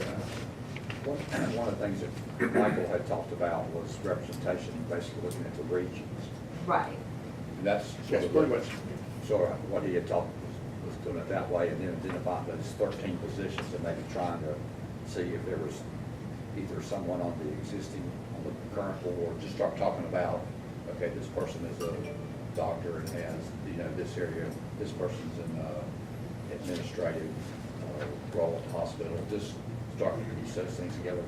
Speaker 2: One of the things that Michael had talked about was representation, basically looking at the regions.
Speaker 7: Right.
Speaker 2: And that's
Speaker 1: Yes, pretty much.
Speaker 2: sort of what he had talked, was doing it that way, and then identifying those 13 positions and maybe trying to see if there was either someone on the current board, just start talking about, okay, this person is a doctor and has, this area, this person's in administrative role at the hospital, just start to piece those things together.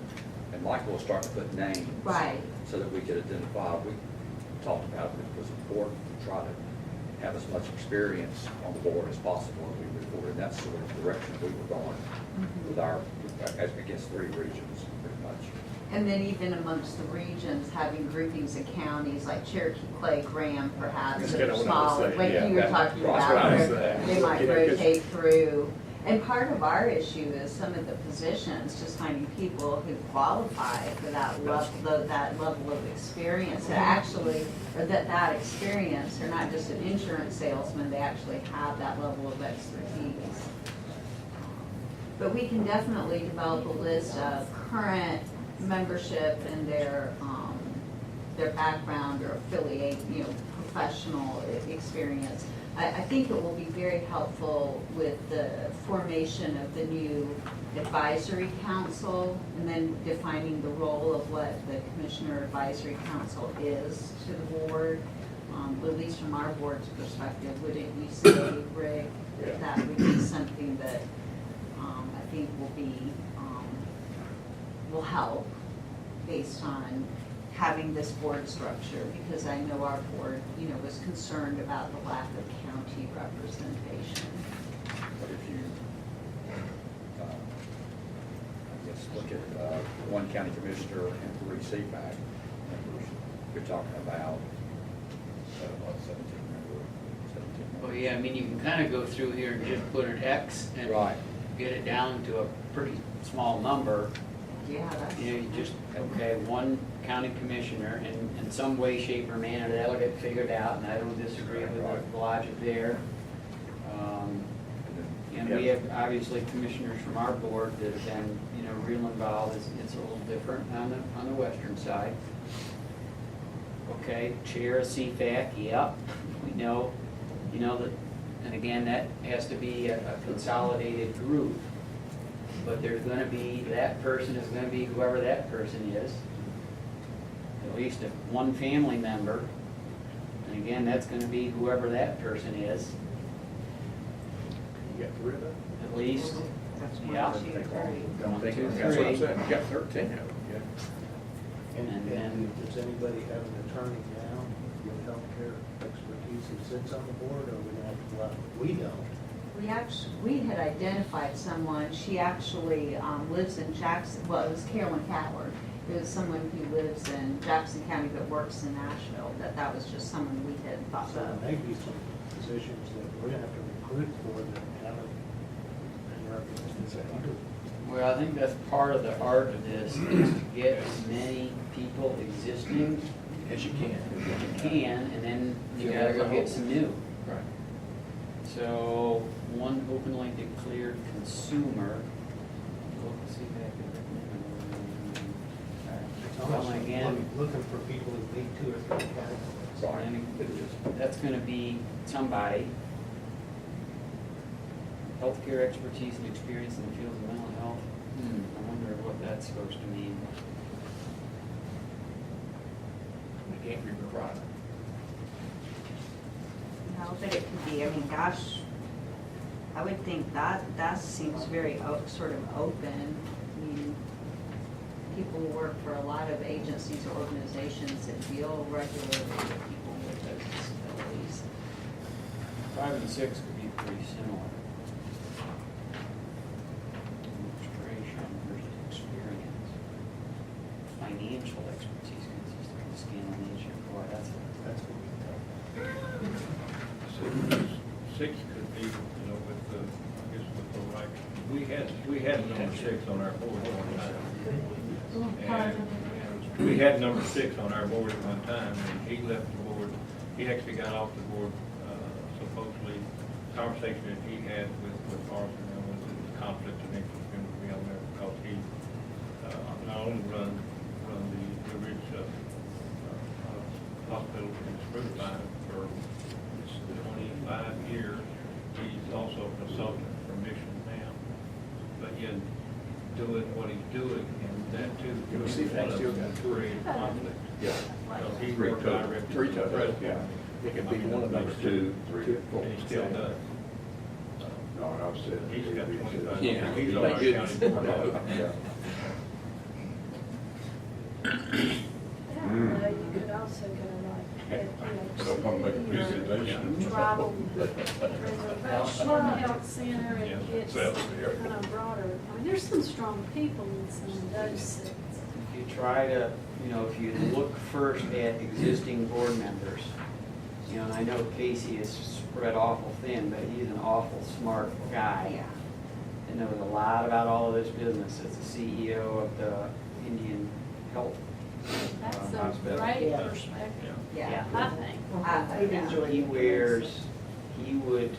Speaker 2: And Michael will start to put names.
Speaker 7: Right.
Speaker 2: So that we could identify, we talked about it was important to try to have as much experience on the board as possible as we move forward. And that's sort of the direction we were going with against 3 regions, pretty much.
Speaker 7: And then even amongst the regions, having groupings of counties like Cherokee, Clay, Graham, perhaps,
Speaker 1: That's
Speaker 7: or
Speaker 1: kinda what I was
Speaker 7: smaller,
Speaker 1: saying,
Speaker 7: like
Speaker 1: yeah,
Speaker 7: you were
Speaker 1: that-
Speaker 7: talking
Speaker 1: that's
Speaker 7: about,
Speaker 1: what I was
Speaker 7: where
Speaker 1: saying.
Speaker 7: they might
Speaker 1: 'Cause-
Speaker 7: rotate through. And part of our issue is some of the positions, just finding people who qualify for that level of experience, that actually, or that experience, they're not just an insurance salesman, they actually have that level of expertise. But we can definitely develop a list of current membership and their background or affiliate, professional experience. I think it will be very helpful with the formation of the new advisory council, and then defining the role of what the Commissioner Advisory Council is to the board, at least from our board's perspective. Wouldn't you say, Rick, that that would be something that I think will help based on having this board structure? Because I know our board, was concerned about the lack of county representation.
Speaker 2: But if you look at one county commissioner and 3 CPAC members, you're talking about, what, 17 members? 17 members.
Speaker 5: Well, yeah, I mean, you can kind of go through here and just put an X and
Speaker 2: Right.
Speaker 5: get it down to a pretty small number.
Speaker 7: Yeah, that's.
Speaker 5: You know, you just, okay, one county commissioner, and in some way, shape, or manner, that'll get figured out, and I don't disagree with the logic there. And we have, obviously, commissioners from our board that have been, you know, real involved. It's a little different on the western side. Okay, chair of CFAC, yep, we know, you know, that, and again, that has to be a consolidated group. But there's gonna be, that person is gonna be whoever that person is. At least if one family member, and again, that's gonna be whoever that person is,
Speaker 1: You got 3 of them?
Speaker 5: at least,
Speaker 7: That's one,
Speaker 5: yeah.
Speaker 7: two, three.
Speaker 1: Don't think,
Speaker 5: Two,
Speaker 1: that's what I'm
Speaker 5: three.
Speaker 1: saying, you got 13 of them, yeah.
Speaker 5: And then-
Speaker 8: And does anybody have an attorney now with healthcare expertise who sits on the board, or we have to, we don't?
Speaker 7: We had identified someone, she actually lives in Jackson, well, it was Carolyn Coward. It was someone who lives in Jackson County but works in Nashville, that was just someone we had thought
Speaker 8: So there
Speaker 7: of.
Speaker 8: may be some positions that we're gonna have to recruit for that haven't been represented.
Speaker 5: well, I think that's part of the art of this, is to get as many people existing
Speaker 1: As you can.
Speaker 5: as you can, and then you gotta go get some new.
Speaker 1: Right.
Speaker 5: So, one openly declared consumer. Local CPAC is
Speaker 8: It's
Speaker 5: recommended. Well,
Speaker 8: almost
Speaker 5: again,
Speaker 8: looking for people who meet 2 or 3 categories.
Speaker 2: Sorry.
Speaker 5: that's gonna be somebody. Healthcare expertise and experience in the field of mental health. I wonder what that's supposed to mean.
Speaker 1: It can't be required.
Speaker 7: No, but it could be, I mean, gosh, I would think that seems very sort of open. I mean, people work for a lot of agencies or organizations that deal regularly with people with those disabilities.
Speaker 5: 5 and 6 could be pretty similar. Administration versus experience. Financial expertise consistent with skin on the issue. Boy, that's
Speaker 8: That's what we do.
Speaker 9: 6 could be, you know, with the, I guess with the right, we had number 6 on our board at one time. And we had number 6 on our board at one time, and he left the board, he actually got off the board, supposedly, conversation that he had with Arthur, and was a conflict of interest going to be on there, because he, not only run the Ridge, hospital in Springfield for 25 years. He's also a consultant for Mission now, but yet doing what he's doing, and that too.
Speaker 1: You will see that still got 3.
Speaker 9: Create conflict.
Speaker 2: Yeah.
Speaker 9: So he
Speaker 6: 3
Speaker 9: worked
Speaker 6: total.
Speaker 9: directly.
Speaker 1: 3
Speaker 9: with the
Speaker 1: total,
Speaker 9: president.
Speaker 1: yeah. It could be one of
Speaker 6: Number
Speaker 1: those
Speaker 6: 2, 3, 4.
Speaker 9: And he still does.
Speaker 6: No, I said.
Speaker 9: He's got 25.
Speaker 1: Yeah.
Speaker 9: He's on our
Speaker 1: Thank
Speaker 9: county
Speaker 1: goodness.
Speaker 9: board.
Speaker 2: Yeah.
Speaker 4: I don't know, you could also go like,
Speaker 6: Don't want to make a presentation.
Speaker 4: tribal preservation health center,
Speaker 9: Yeah,
Speaker 4: it gets
Speaker 6: that's
Speaker 4: kind
Speaker 6: it.
Speaker 4: of broader. I mean, there's some strong people in some of those seats.
Speaker 5: If you try to, you know, if you look first at existing board members, you know, and I know Casey is spread awful thin, but he's an awful smart guy.
Speaker 7: Yeah.
Speaker 5: And knows a lot about all of this business. As the CEO of the Indian Health
Speaker 4: That's a
Speaker 5: Hospital.
Speaker 4: great
Speaker 8: Yeah.
Speaker 4: perspective,
Speaker 7: Yeah.
Speaker 4: I think.
Speaker 8: I've enjoyed
Speaker 5: He
Speaker 8: it.
Speaker 5: wears, he would,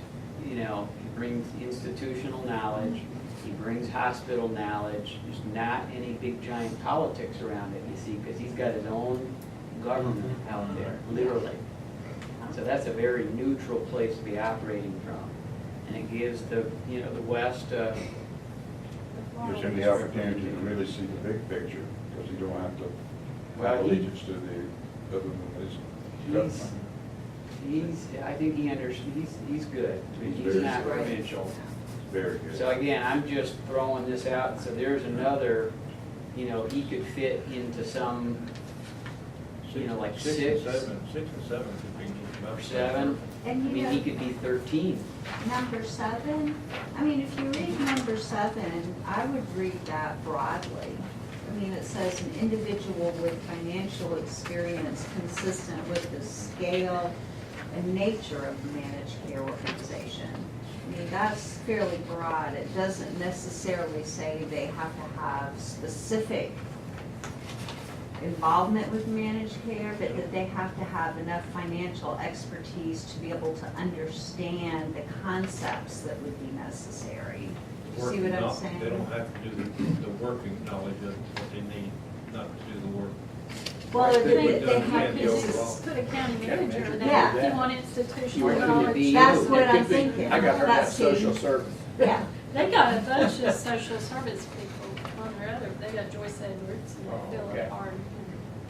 Speaker 5: you know, he brings institutional knowledge, he brings hospital knowledge. There's not any big giant politics around it, you see, because he's got his own government out there, literally. So that's a very neutral place to be operating from. And it gives the, you know, the West,
Speaker 6: Gives him the opportunity to really see the big picture, because you don't have to
Speaker 5: Well,
Speaker 6: have
Speaker 5: he-
Speaker 6: allegiance to the, other than his government.
Speaker 5: I think he understands, he's good. I mean,
Speaker 6: He's
Speaker 5: he's
Speaker 6: very
Speaker 5: not
Speaker 6: good.
Speaker 5: provincial.
Speaker 6: Very good.
Speaker 5: So again, I'm just throwing this out, so there's another, you know, he could fit into some, you know, like
Speaker 9: 6
Speaker 5: six
Speaker 9: and 7. 6 and 7 could be.
Speaker 5: or 7.
Speaker 7: And
Speaker 5: I
Speaker 7: you
Speaker 5: mean,
Speaker 7: know,
Speaker 5: he could be 13.
Speaker 7: number 7, I mean, if you read number 7, I would read that broadly. I mean, it says an individual with financial experience consistent with the scale and nature of the managed care organization. I mean, that's fairly broad. It doesn't necessarily say they have to have specific involvement with managed care, but that they have to have enough financial expertise to be able to understand the concepts that would be necessary. You see what I'm saying?
Speaker 9: They don't have to do the working knowledge of what they need, not to do the work.
Speaker 7: Well,
Speaker 9: Right,
Speaker 7: they
Speaker 9: they
Speaker 7: they
Speaker 9: would
Speaker 7: have
Speaker 9: do
Speaker 7: to,
Speaker 9: the overall.
Speaker 4: Put a county manager
Speaker 1: manager.
Speaker 4: there,
Speaker 7: Yeah.
Speaker 4: if you want institutional
Speaker 5: Why couldn't it
Speaker 4: knowledge.
Speaker 5: be
Speaker 7: that's
Speaker 5: you?
Speaker 7: what
Speaker 1: It
Speaker 7: I'm
Speaker 1: could be-
Speaker 7: thinking.
Speaker 1: I got her that
Speaker 7: That's
Speaker 1: social
Speaker 7: the-
Speaker 1: service.
Speaker 7: Yeah,
Speaker 4: They got a bunch of social service people on their other, they got Joyce Edwards
Speaker 1: Oh,
Speaker 4: and
Speaker 1: okay.
Speaker 4: Philip Hardin.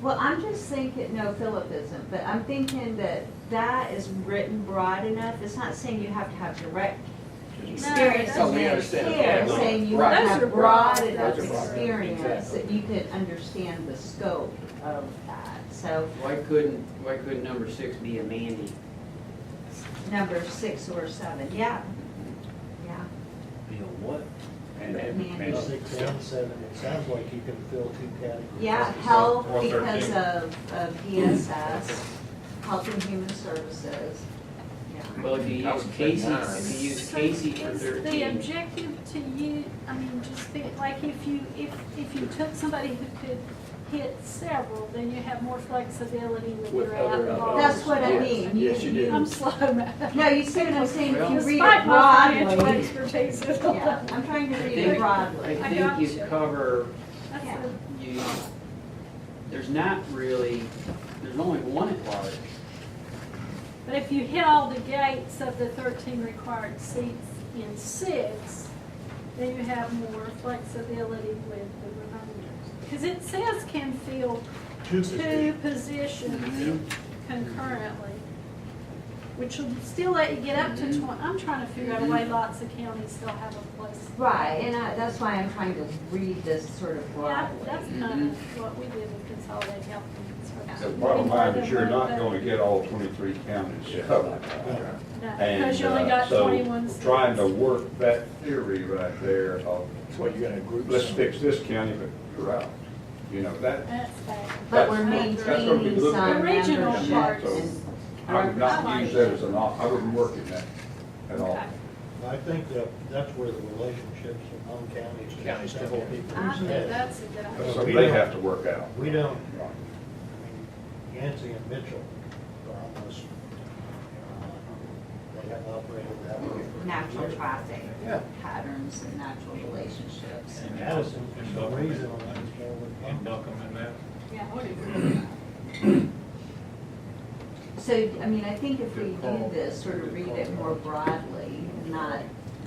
Speaker 7: well, I'm just thinking, no, Philip isn't, but I'm thinking that that is written broad enough. It's not saying you have to have direct experience
Speaker 4: No,
Speaker 7: in
Speaker 1: we
Speaker 7: managed
Speaker 1: understand
Speaker 7: care,
Speaker 1: that.
Speaker 7: saying you
Speaker 1: Right.
Speaker 7: have to
Speaker 4: Those
Speaker 7: have
Speaker 4: are broad.
Speaker 7: broad enough
Speaker 1: Those are broad.
Speaker 7: experience
Speaker 1: Exactly.
Speaker 7: that you can understand the scope of that. So
Speaker 5: Why couldn't number 6 be a Mandy?
Speaker 7: number 6 or 7, yeah, yeah.
Speaker 8: You know what?
Speaker 2: And
Speaker 7: Mandy.
Speaker 8: 6 and 7, it sounds like you can fill 2 categories.
Speaker 7: Yeah, health
Speaker 9: Or
Speaker 7: because
Speaker 9: 13.
Speaker 7: of DSS, Health and Human Services, yeah.
Speaker 5: Well, if you
Speaker 1: I
Speaker 5: use
Speaker 1: would say
Speaker 5: Casey,
Speaker 1: 9.
Speaker 5: if you use
Speaker 4: So
Speaker 5: Casey for
Speaker 4: is the
Speaker 5: 13.
Speaker 4: objective to you, I mean, just think, like if you took somebody who could hit several, then you have more flexibility with
Speaker 1: With
Speaker 4: your
Speaker 1: other
Speaker 4: out
Speaker 7: That's what I
Speaker 1: Yes.
Speaker 7: mean.
Speaker 1: Yes, you do.
Speaker 4: I'm slow, man.
Speaker 7: No, you see what I'm saying? If you read
Speaker 4: Despite
Speaker 7: it
Speaker 4: my financial
Speaker 7: broadly.
Speaker 4: expertise.
Speaker 7: Yeah, I'm trying to
Speaker 5: I
Speaker 7: read
Speaker 5: think-
Speaker 7: it broadly.
Speaker 5: I
Speaker 4: I
Speaker 5: think you
Speaker 4: gotcha.
Speaker 5: cover,
Speaker 4: That's
Speaker 7: Yeah.
Speaker 4: a-
Speaker 5: you, there's not really, there's only one at large.
Speaker 4: But if you hit all the gates of the 13 required seats in 6, then you have more flexibility with the remainders. Because it says can fill
Speaker 8: 2
Speaker 4: 2 positions concurrently, which will still let you get up to 20. I'm trying to figure out a way lots of counties still have a place.
Speaker 7: Right, and that's why I'm trying to read this sort of
Speaker 4: Yeah,
Speaker 7: broadly.
Speaker 4: that's kind of what we did with Consolidated Health and
Speaker 6: The
Speaker 4: Services.
Speaker 6: bottom line is you're not gonna get all 23 counties covered.
Speaker 4: Because you only got 21 seats.
Speaker 6: So trying to work that theory right there of,
Speaker 1: That's why you're gonna group.
Speaker 6: let's
Speaker 1: some.
Speaker 6: fix this county, but you're out. You know, that,
Speaker 4: That's bad.
Speaker 7: But we're
Speaker 6: That's gonna be
Speaker 7: maintaining
Speaker 6: looked
Speaker 7: some
Speaker 4: at. Original
Speaker 7: membership
Speaker 4: parts.
Speaker 7: and.
Speaker 6: I would not use that as an, I wouldn't work in that at all.
Speaker 4: Okay.
Speaker 8: I think that that's where the relationships among counties. and
Speaker 1: Counties
Speaker 8: several
Speaker 1: come in.
Speaker 8: people
Speaker 4: I think
Speaker 8: said.
Speaker 4: that's a good idea.
Speaker 6: So they have to work out.
Speaker 8: We don't,
Speaker 6: Right.
Speaker 8: I mean, Yancey and Mitchell are almost, they have operated that way. for
Speaker 7: Natural
Speaker 8: years.
Speaker 7: traffic
Speaker 8: Yeah.
Speaker 7: patterns and natural relationships.
Speaker 8: And Madison, for some reason, on that scale,
Speaker 9: And Buckham and that.
Speaker 4: Yeah, what do you-
Speaker 7: So, I mean, I think if we do this, sort of read it more broadly, and not,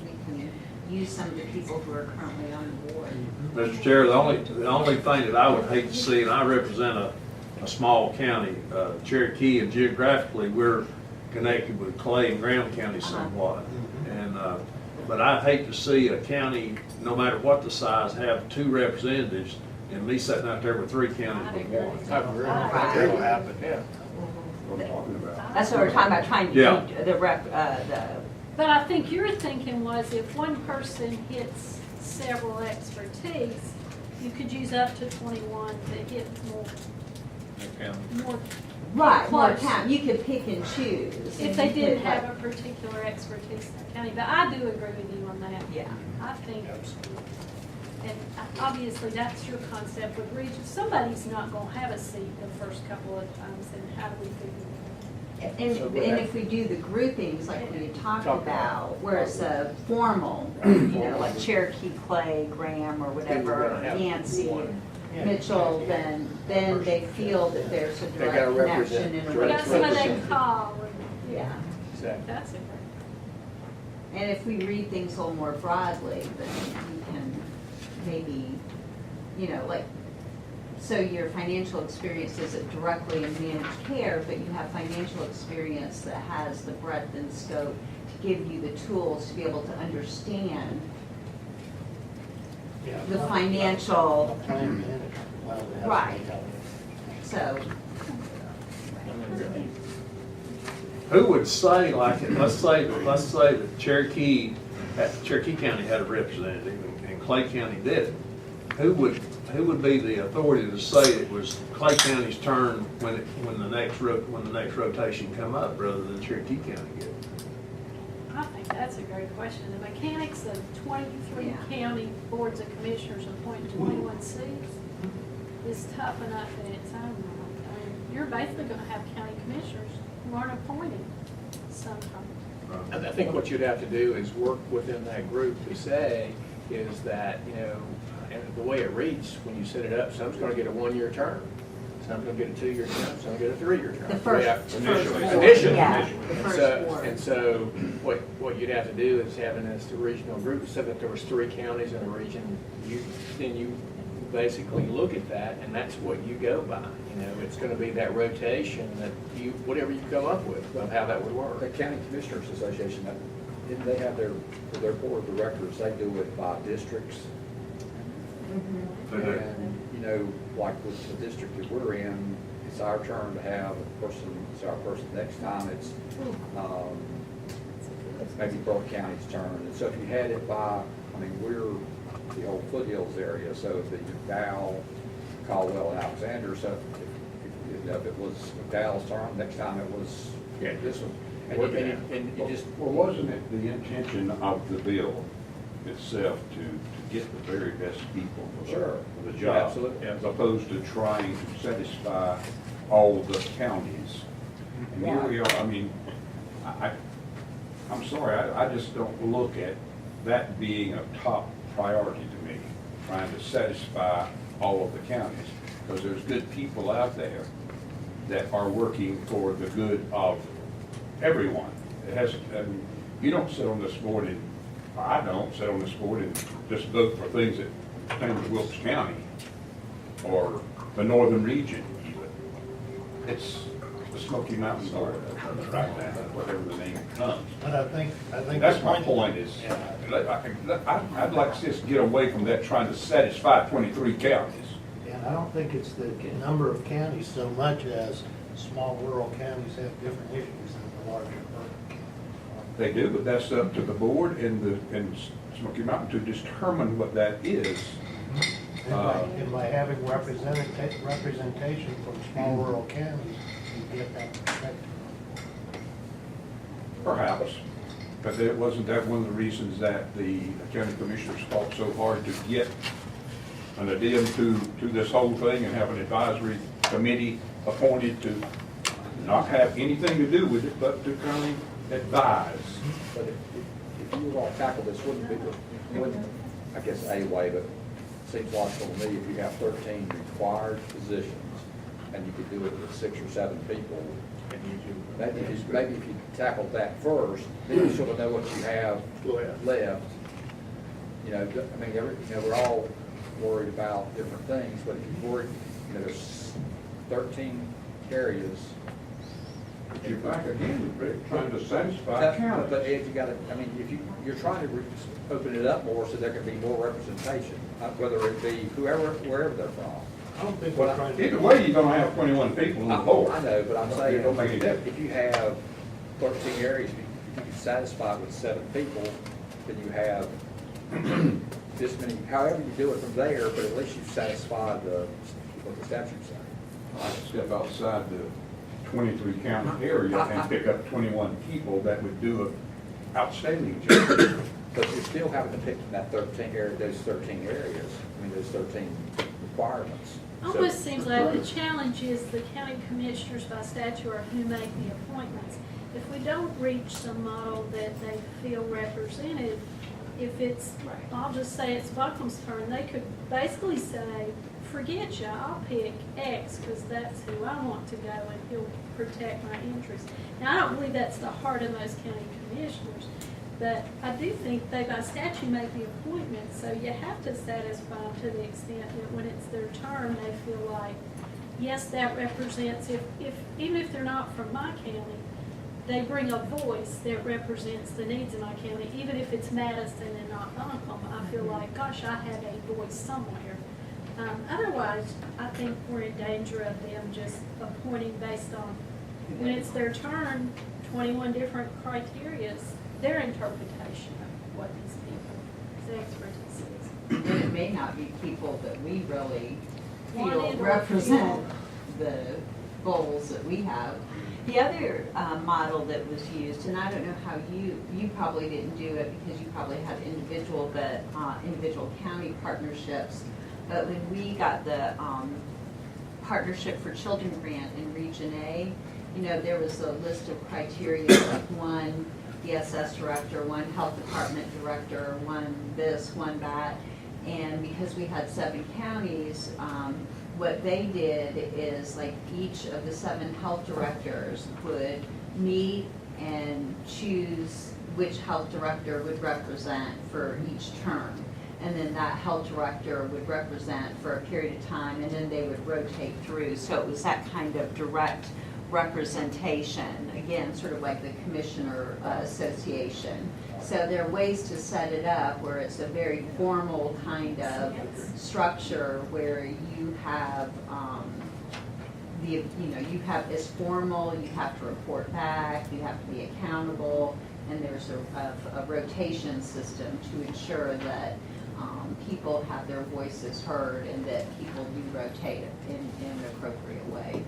Speaker 7: we can use some of the people who are currently on board.
Speaker 10: Mr. Chair, the only thing that I would hate to see, and I represent a small county, Cherokee, and geographically, we're connected with Clay and Graham County somewhat. And, but I'd hate to see a county, no matter what the size, have 2 representatives, and me sitting out there with 3 counties with 1.
Speaker 1: I agree.
Speaker 7: Right.
Speaker 1: That'll happen, yeah.
Speaker 6: What I'm talking about.
Speaker 7: That's what we're talking about, trying to
Speaker 10: Yeah.
Speaker 7: keep the
Speaker 4: But I think your thinking was if one person hits several expertise, you could use up to 21 to hit more,
Speaker 7: right, more
Speaker 4: Close.
Speaker 7: count, you could pick and choose.
Speaker 4: if
Speaker 7: and
Speaker 4: they
Speaker 7: you
Speaker 4: didn't
Speaker 7: could,
Speaker 4: have
Speaker 7: like-
Speaker 4: a particular expertise in the county. But I do agree with you on that.
Speaker 7: Yeah.
Speaker 4: I think, and obviously that's your concept with region. Somebody's not gonna have a seat the first couple of times, and how do we figure that
Speaker 7: And,
Speaker 1: So
Speaker 7: and
Speaker 1: we have-
Speaker 7: if we do the groupings like we had talked
Speaker 1: Talk
Speaker 7: about,
Speaker 1: about.
Speaker 7: where it's a formal, you know, like Cherokee, Clay, Graham, or
Speaker 1: Then we're
Speaker 7: whatever,
Speaker 1: gonna have
Speaker 7: Yancey,
Speaker 1: one.
Speaker 7: Mitchell, then they feel that there's a
Speaker 1: They
Speaker 7: direct
Speaker 1: gotta
Speaker 7: connection
Speaker 1: represent-
Speaker 7: and a
Speaker 4: we
Speaker 1: Direct
Speaker 4: got somebody they
Speaker 1: representative.
Speaker 4: can call, and,
Speaker 7: Yeah,
Speaker 1: Exactly.
Speaker 4: that's a great.
Speaker 7: and if we read things a little more broadly, then we can maybe, you know, like, so your financial experience isn't directly in managed care, but you have financial experience that has the breadth and scope to give you the tools to be able to understand
Speaker 8: Yeah.
Speaker 7: the financial,
Speaker 8: Plan management. Wow, it has to be
Speaker 7: Right.
Speaker 8: done.
Speaker 7: so,
Speaker 10: who would say, like, let's say that Cherokee County had a representative and Clay County didn't. Who would be the authority to say it was Clay County's turn when the next rotation come up rather than Cherokee County did?
Speaker 4: I think that's a great question. The mechanics of 23 county boards of commissioners appointing 21 seats is tough enough in its own right. I mean, you're basically going to have county commissioners who aren't appointed sometimes.
Speaker 1: And I think what you'd have to do is work within that group to say is that, and the way it reads, when you set it up, some's gonna get a 1-year term, some's gonna get a 2-year term, some's gonna get a 3-year term.
Speaker 7: The first
Speaker 6: Initially.
Speaker 7: board,
Speaker 1: Initially.
Speaker 7: yeah, the
Speaker 1: And
Speaker 7: first
Speaker 1: so,
Speaker 7: board.
Speaker 1: and so what you'd have to do is having this regional group, so that there was 3 counties in a region, then you basically look at that, and that's what you go by. It's gonna be that rotation that whatever you come up with, of how that would work.
Speaker 2: The County Commissioners Association, didn't they have their board of directors, they do it by districts? And, like with the district that we're in, it's our turn to have a person, it's our person next time, it's, maybe Burke County's turn. And so if you had it by, we're the old foothills area, so it'd be McDowell, Caldwell, and Alexander, so if it was McDowell's turn, next time it was this one. And you just,
Speaker 6: Well, wasn't it the intention of the bill itself to get the very best people
Speaker 2: Sure.
Speaker 6: for the job?
Speaker 2: Absolutely.
Speaker 6: As opposed to trying to satisfy all the counties. And here we are, I'm sorry, I just don't look at that being a top priority to me, trying to satisfy all of the counties. Because there's good people out there that are working for the good of everyone. You don't sit on this board and, I don't sit on this board and just vote for things that pertain to Wilkes County or the northern region even. It's the Smoky Mountains or right now, whatever the name comes.
Speaker 8: But I think.
Speaker 6: That's my point is, I'd like to see us get away from that trying to satisfy 23 counties.
Speaker 8: And I don't think it's the number of counties so much as small rural counties have different issues than the larger urban counties.
Speaker 6: They do, but that's up to the board and Smoky Mountain to determine what that is.
Speaker 8: And by having representation from small rural counties, you get that perspective.
Speaker 6: Perhaps, but wasn't that one of the reasons that the county commissioners fought so hard to get an addendum to this whole thing and have an advisory committee appointed to not have anything to do with it, but to kind of advise?
Speaker 2: but if you were all tackle this, wouldn't, I guess a way, but it seems logical to me, if you have 13 required positions, and you could do it with 6 or 7 people, maybe if you tackled that first, then you sort of know what you have left. We're all worried about different things, but if you're worried, there's 13 areas.
Speaker 6: You're back again, Rick, trying to satisfy counties.
Speaker 2: But if you got to, you're trying to open it up more so there can be more representation, whether it be wherever they're from.
Speaker 8: I don't think we're trying to.
Speaker 6: Either way, you're gonna have 21 people on the board.
Speaker 2: I know, but I'm saying,
Speaker 6: It don't make any difference.
Speaker 2: if you have 13 areas, if you can satisfy it with 7 people, then you have this many, however you do it from there, but at least you've satisfied what the statute's saying.
Speaker 6: I could step outside the 23 county area and pick up 21 people that would do an outstanding job.
Speaker 2: But you're still having to pick from that 13 area, those 13 areas, those 13 requirements.
Speaker 4: Almost seems like the challenge is the county commissioners by statute are who make the appointments. If we don't reach some model that they feel represented, if it's, I'll just say it's Buckham's turn, they could basically say, forget you, I'll pick X because that's who I want to go and he'll protect my interests. Now, I don't believe that's the heart of most county commissioners, but I do think they by statute make the appointment, so you have to satisfy them to the extent that when it's their turn, they feel like, yes, that represents, even if they're not from my county, they bring a voice that represents the needs of my county, even if it's Madison and not Buncombe. I feel like, gosh, I have a voice somewhere. Otherwise, I think we're in danger of them just appointing based on when it's their turn, 21 different criterias, their interpretation of what these people's expertise is.
Speaker 7: And it may not be people that we really feel
Speaker 4: Wanted or
Speaker 7: represent
Speaker 4: feel.
Speaker 7: the goals that we have. The other model that was used, and I don't know how you probably didn't do it because you probably had individual county partnerships, but when we got the Partnership for Children grant in Region A, you know, there was a list of criteria, like one DSS director, one health department director, one this, one that. And because we had 7 counties, what they did is like each of the 7 health directors would meet and choose which health director would represent for each term. And then that health director would represent for a period of time, and then they would rotate through. So it was that kind of direct representation, again, sort of like the commissioner association. So there are ways to set it up where it's a very formal kind of structure where you have it's formal, you have to report back, you have to be accountable, and there's a rotation system to ensure that people have their voices heard and that people do rotate in an appropriate way.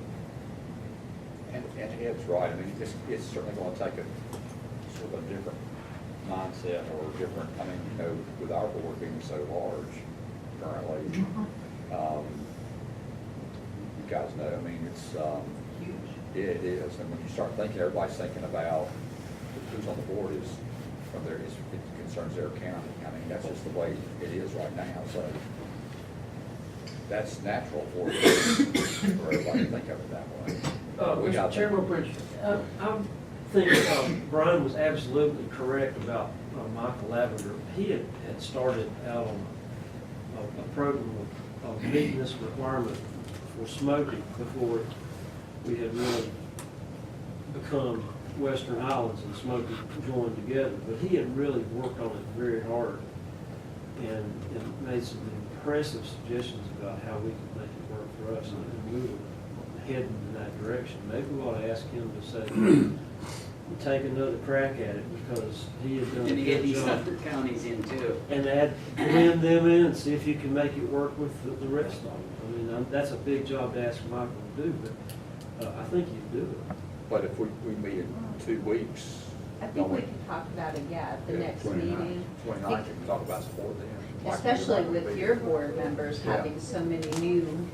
Speaker 2: And Ed's right, I mean, it's certainly gonna take a sort of a different mindset or different, I mean, you know, with our board being so large currently, you guys know, I mean, it's, it is, and when you start thinking, everybody's thinking about who's on the board is, from there, it concerns their county. I mean, that's just the way it is right now, so that's natural for everybody to think of it that way. We got
Speaker 11: Mr. Chairman, Prince, I think Brian was absolutely correct about Michael Lavender. He had started out on a program of meeting this requirement for smoking before we had really become Western Highlands and smoking joined together. But he had really worked on it very hard and made some impressive suggestions about how we could make it work for us, and we were heading in that direction. Maybe we ought to ask him to say, take another crack at it, because he had done a
Speaker 5: And to get
Speaker 11: good
Speaker 5: these
Speaker 11: job.
Speaker 5: other counties in too.
Speaker 11: And blend them in and see if you can make it work with the rest of them. I mean, that's a big job to ask Michael to do, but I think he'd do it.
Speaker 2: But if we meet in 2 weeks.
Speaker 7: I think we can talk about it, at the next meeting.
Speaker 2: 29th, we can talk about support then.
Speaker 7: Especially with your board members
Speaker 2: Yeah.
Speaker 7: having so many new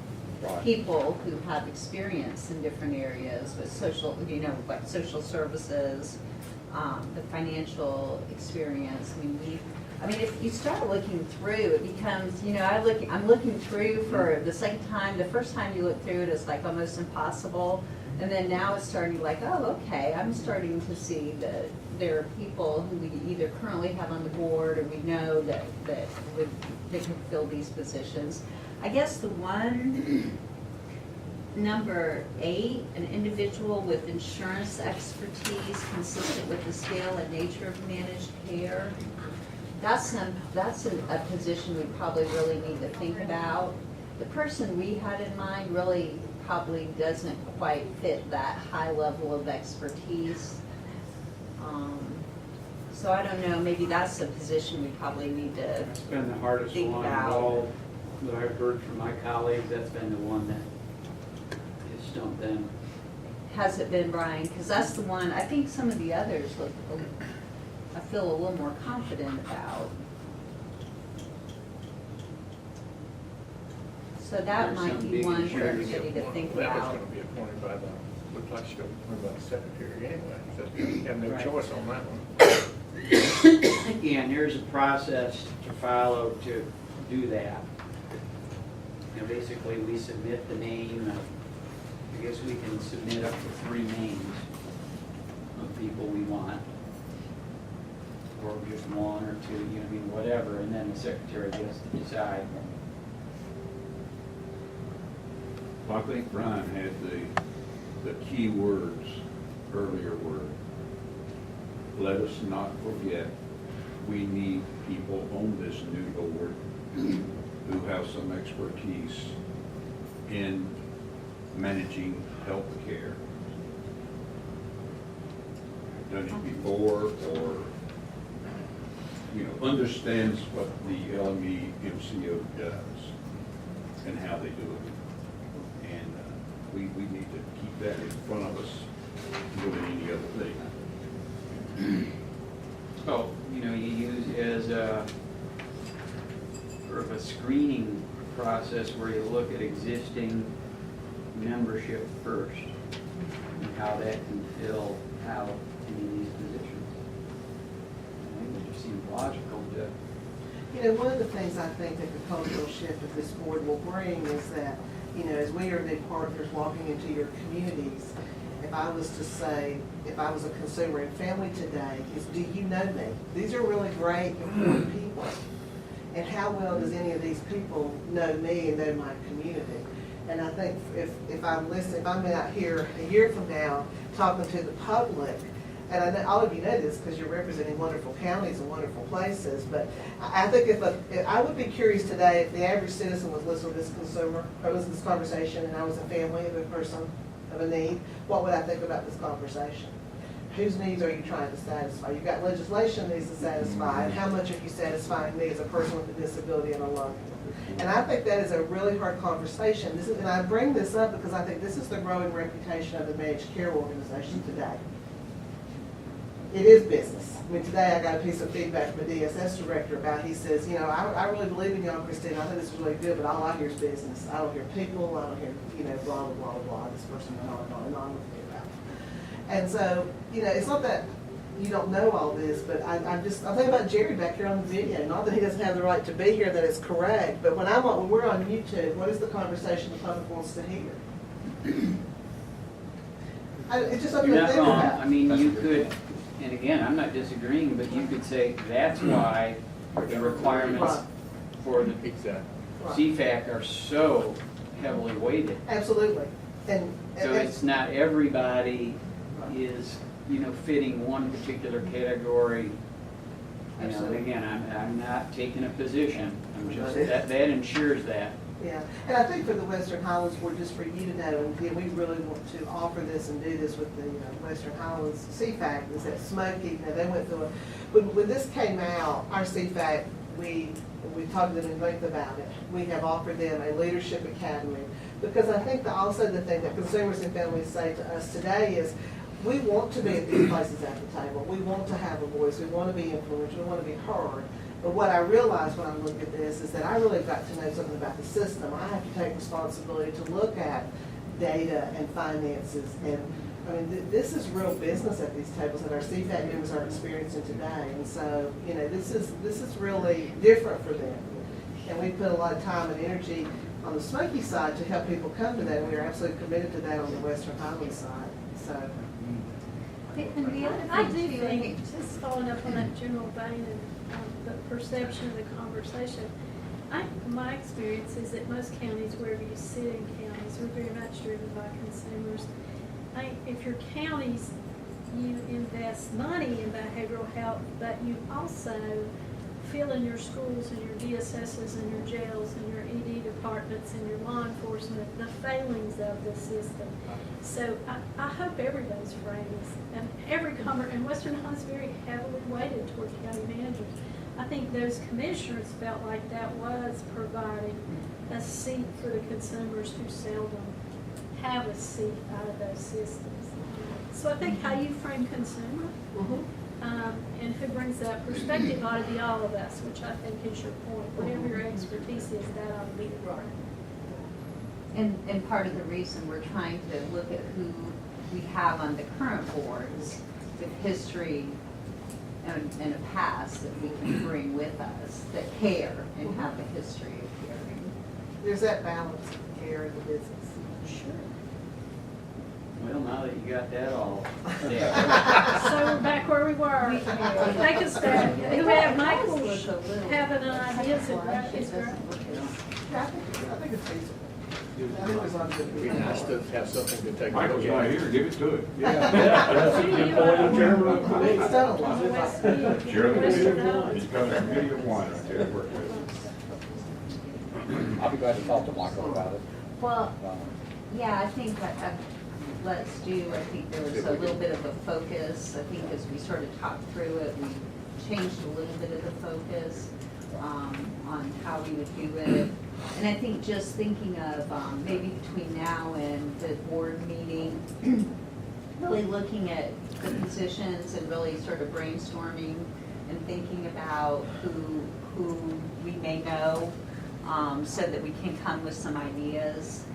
Speaker 2: Right.
Speaker 7: people who have experience in different areas with social, like social services, the financial experience. I mean, if you start looking through, it becomes, I'm looking through for the second time. The first time you look through it, it's like almost impossible. And then now it's starting like, oh, okay, I'm starting to see that there are people who we either currently have on the board or we know that can fill these positions. I guess the one, number 8, an individual with insurance expertise consistent with the scale and nature of managed care. That's a position we probably really need to think about. The person we had in mind really probably doesn't quite fit that high level of expertise. So I don't know, maybe that's a position we probably need to
Speaker 5: That's been the hardest
Speaker 7: think
Speaker 5: one of
Speaker 7: about.
Speaker 5: all that I've heard from my colleagues. That's been the one that has stumped them.
Speaker 7: Has it been, Brian? Because that's the one, I think some of the others look, I feel a little more confident about. So that
Speaker 5: There's
Speaker 7: might
Speaker 5: some
Speaker 7: be
Speaker 5: big
Speaker 7: one for
Speaker 5: insurance.
Speaker 7: everybody to think
Speaker 1: That was
Speaker 7: about.
Speaker 1: gonna be appointed by looks like she's gonna be appointed by the secretary anyway, so you have no
Speaker 5: Right.
Speaker 1: choice on that one.
Speaker 5: Again, there's a process to follow to do that. Basically, we submit the name of, I guess we can submit up to 3 names of people we want. Or just 1 or 2, whatever, and then the secretary gets to decide.
Speaker 6: I think Brian had the key words earlier were, let us not forget, we need people on this new board who have some expertise in managing health care. done it before, or, understands what the LME MCO does and how they do it. And we need to keep that in front of us more than any other thing.
Speaker 5: Well, you use as a sort of a screening process where you look at existing membership first and how that can fill out any of these positions. I think it just seems logical to.
Speaker 3: One of the things I think that the cultural shift that this board will bring is that, as we are new partners walking into your communities, if I was to say, if I was a consumer and family today, is do you know me? These are really great, important people. And how well does any of these people know me and know my community? And I think if I'm out here a year from now talking to the public, and I know all of you know this because you're representing wonderful counties and wonderful places, but I think if I would be curious today if the average citizen was listening to this consumer, or listening to this conversation, and I was a family of a person of a need, what would I think about this conversation? Whose needs are you trying to satisfy? You've got legislation needs to satisfy, and how much are you satisfying me as a person with a disability and alone? And I think that is a really hard conversation. And I bring this up because I think this is the growing reputation of the managed care organization today. It is business. I mean, today I got a piece of feedback from the DSS director about, he says, I really believe in y'all, Christine. I think this is really good, but all I hear is business. I don't hear people. I don't hear, blah, blah, blah, blah. This person went on and on with me about it. And so, it's not that you don't know all this, but I'm thinking about Jerry back here on the video. Not that he doesn't have the right to be here, that it's correct, but when we're on YouTube, what is the conversation the public wants to hear? It's just something
Speaker 5: You're
Speaker 3: to
Speaker 5: not
Speaker 3: think
Speaker 5: wrong.
Speaker 3: about.
Speaker 5: I mean, you could, and again, I'm not disagreeing, but you could say that's why the requirements for the
Speaker 1: Exactly.
Speaker 5: CFAC are so heavily weighted.
Speaker 3: Absolutely.
Speaker 5: So it's not everybody is, fitting one particular category. And
Speaker 3: Absolutely.
Speaker 5: again, I'm not taking a position. I'm just, that ensures that.
Speaker 3: Yeah, and I think for the Western Highlands Board, just for you to know, and again, we really want to offer this and do this with the Western Highlands CFAC, is that Smoky, they went through when this came out, our CFAC, we talked to them in length about it. We have offered them a leadership academy, because I think that also the thing that consumers and families say to us today is, we want to be at these places at the table. We want to have a voice. We want to be influential. We want to be heard. But what I realized when I look at this is that I really got to know something about the system. I have to take responsibility to look at data and finances. And I mean, this is real business at these tables that our CFAC members are experiencing today. And so, this is really different for them. And we put a lot of time and energy on the Smoky side to help people come to that. And we are absolutely committed to that on the Western Highlands side. So.
Speaker 7: And the other
Speaker 4: I
Speaker 7: thing
Speaker 4: do
Speaker 7: too,
Speaker 4: think, just following up on that general vein and the perception of the conversation, my experience is that most counties, wherever you sit in counties, are very much driven by consumers. If your counties, you invest money in behavioral health, but you also feel in your schools and your DSSs and your jails and your ED departments and your law enforcement the failings of the system. So I hope everybody's frames and and Western Highlands is very heavily weighted toward county managers. I think those commissioners felt like that was providing a seat for the consumers who seldom have a seat out of those systems. So I think how you frame consumer and who brings that perspective ought to be all of us, which I think is your point. Whatever your expertise is, that ought to be the part.
Speaker 7: and part of the reason we're trying to look at who we have on the current boards with history and a past that we can bring with us, that care and have a history of caring.
Speaker 3: There's that balance of care in the business.
Speaker 4: Sure.
Speaker 5: Well, now that you got that all there.
Speaker 4: So we're back where we were. Take us back. Do we have Michael having an idea? Is it right? Is it right?
Speaker 3: Yeah, I think it's feasible. I think there's a lot of good
Speaker 1: It'd be nice to have something to take a
Speaker 6: Michael's
Speaker 1: look
Speaker 6: not
Speaker 1: at.
Speaker 6: here, give it to him.
Speaker 3: It's done a lot.
Speaker 6: Chairman, he's got a committee of one right there to work with.
Speaker 2: I'll be glad to talk to Michael about it.
Speaker 7: Well, yeah, I think that let's do, I think there was a little bit of a focus. I think as we sort of talked through it, we changed a little bit of the focus on how we would do it. And I think just thinking of maybe between now and the board meeting, really looking at the positions and really sort of brainstorming and thinking about who we may know, so that we can come with some ideas,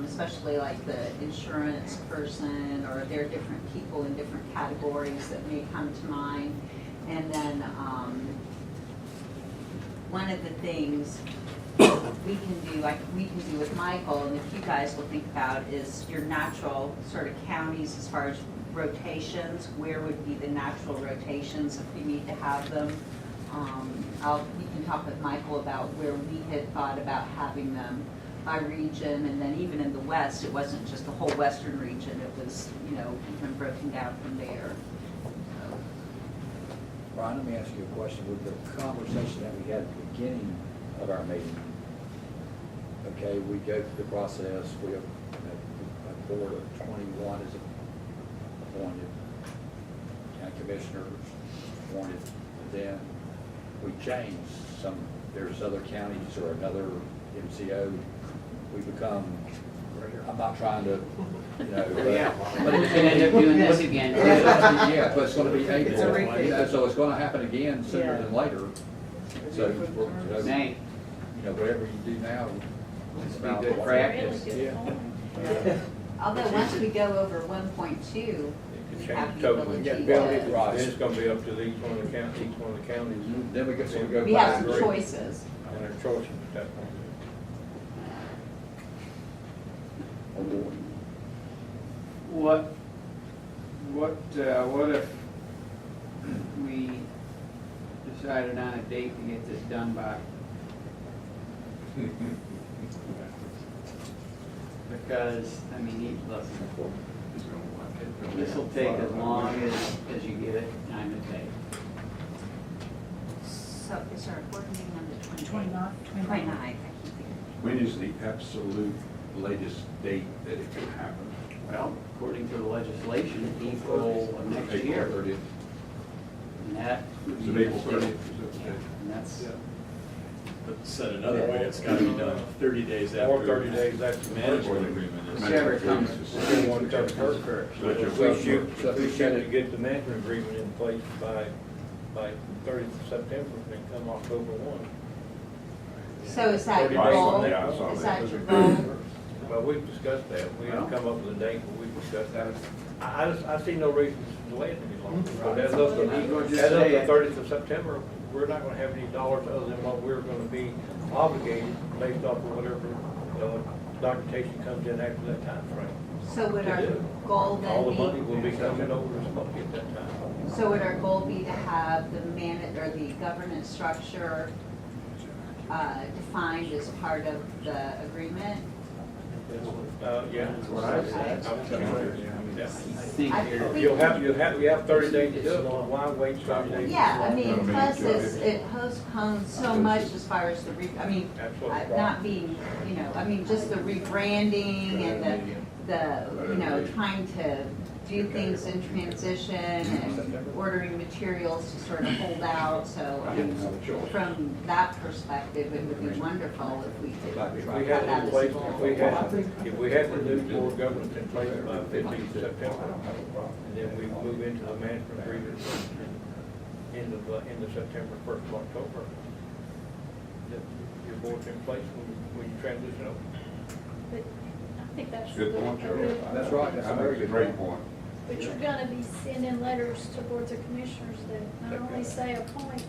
Speaker 7: especially like the insurance person, or there are different people in different categories that may come to mind. And then one of the things we can do, like we can do with Michael, and if you guys will think about, is your natural sort of counties as far as rotations. Where would be the natural rotations if we need to have them? We can talk with Michael about where we had thought about having them by region, and then even in the West, it wasn't just the whole Western region, it was, even broken down from there. So.
Speaker 2: Brian, let me ask you a question. With the conversation that we had at the beginning of our meeting, okay, we go through the process, we have a board of 21 is appointed, county commissioners appointed, and then we change some, there's other counties or another MCO, we become, I'm not trying to,
Speaker 5: Yeah.
Speaker 2: but
Speaker 5: We're gonna end up doing this again.
Speaker 2: yeah, but it's gonna be April,
Speaker 3: It's a repeat.
Speaker 2: so it's gonna happen again sooner
Speaker 3: Yeah.
Speaker 2: than later. So,
Speaker 5: Nay,
Speaker 2: whatever you do now, it's
Speaker 5: be
Speaker 2: about.
Speaker 5: good
Speaker 2: what-
Speaker 5: practice.
Speaker 4: Really good point.
Speaker 7: Although once we go over 1.2,
Speaker 9: It
Speaker 7: we
Speaker 9: could
Speaker 7: have
Speaker 9: change
Speaker 7: the
Speaker 9: totally.
Speaker 7: ability
Speaker 9: Then
Speaker 2: Right.
Speaker 9: it's gonna be up to each one of the counties,
Speaker 2: Then we get, so we go
Speaker 7: we have
Speaker 2: back.
Speaker 7: some choices.
Speaker 9: and their choices at that point.
Speaker 5: What if we decided on a date to get this done by? Because, look, this will take as long as you give it time to take.
Speaker 7: So is our board meeting on the 29th? 29th.
Speaker 6: When is the absolute latest date that it can happen?
Speaker 5: Well, according to the legislation, April of next year.
Speaker 6: April 30th.
Speaker 5: And that would
Speaker 6: Is
Speaker 5: be
Speaker 6: it April
Speaker 5: the
Speaker 6: 30th?
Speaker 5: state.
Speaker 6: Is that-
Speaker 5: And that's,
Speaker 12: But said another way, it's gotta be done 30 days after.
Speaker 9: Or 30 days after the
Speaker 12: Management agreement is.
Speaker 5: whichever comes
Speaker 9: One comes
Speaker 5: first.
Speaker 9: So if we shoot to get the management agreement in place by 30th of September, then come October 1.
Speaker 7: So is that
Speaker 9: 30
Speaker 7: your
Speaker 9: days
Speaker 7: goal?
Speaker 9: from
Speaker 6: now, I saw
Speaker 7: Is
Speaker 6: that.
Speaker 7: that your goal?
Speaker 9: Well, we've discussed that. We haven't come up with a date, but we've discussed that. I see no reason to delay it any longer. But as of
Speaker 5: I'm gonna
Speaker 9: the
Speaker 5: just say it.
Speaker 9: 30th of September, we're not gonna have any dollars other than what we're gonna be obligated based off of whatever documentation comes in after that time frame.
Speaker 7: So would our goal
Speaker 9: All the money
Speaker 7: then
Speaker 9: will be coming over to Smoky at that time.
Speaker 7: be, so would our goal be to have the the governance structure defined as part of the agreement?
Speaker 9: Yeah.
Speaker 5: That's what I said.
Speaker 9: Yeah.
Speaker 5: I think
Speaker 7: I
Speaker 5: you're,
Speaker 7: think-
Speaker 9: You have 30 days to do it, why wait 30 days?
Speaker 7: Yeah, plus it postpones so much as far as the,
Speaker 9: Absolutely.
Speaker 7: not being, just the rebranding and the, trying to do things in transition and ordering materials to sort of hold out, so, from that perspective, it would be wonderful if we could
Speaker 9: If
Speaker 7: have
Speaker 9: we had it
Speaker 7: that
Speaker 9: in
Speaker 7: as
Speaker 9: place,
Speaker 7: a goal.
Speaker 9: if we had the new board governance in place by 15th of September, and then we move into the management agreement in the September, 1st of October, that your board's in place when you transition over.
Speaker 4: But I think that's.
Speaker 6: Good point, Joe.
Speaker 2: That's right, that's a very good
Speaker 6: Great
Speaker 2: point.
Speaker 6: point.
Speaker 4: But you're gonna be sending letters to boards of commissioners that not only say appoint,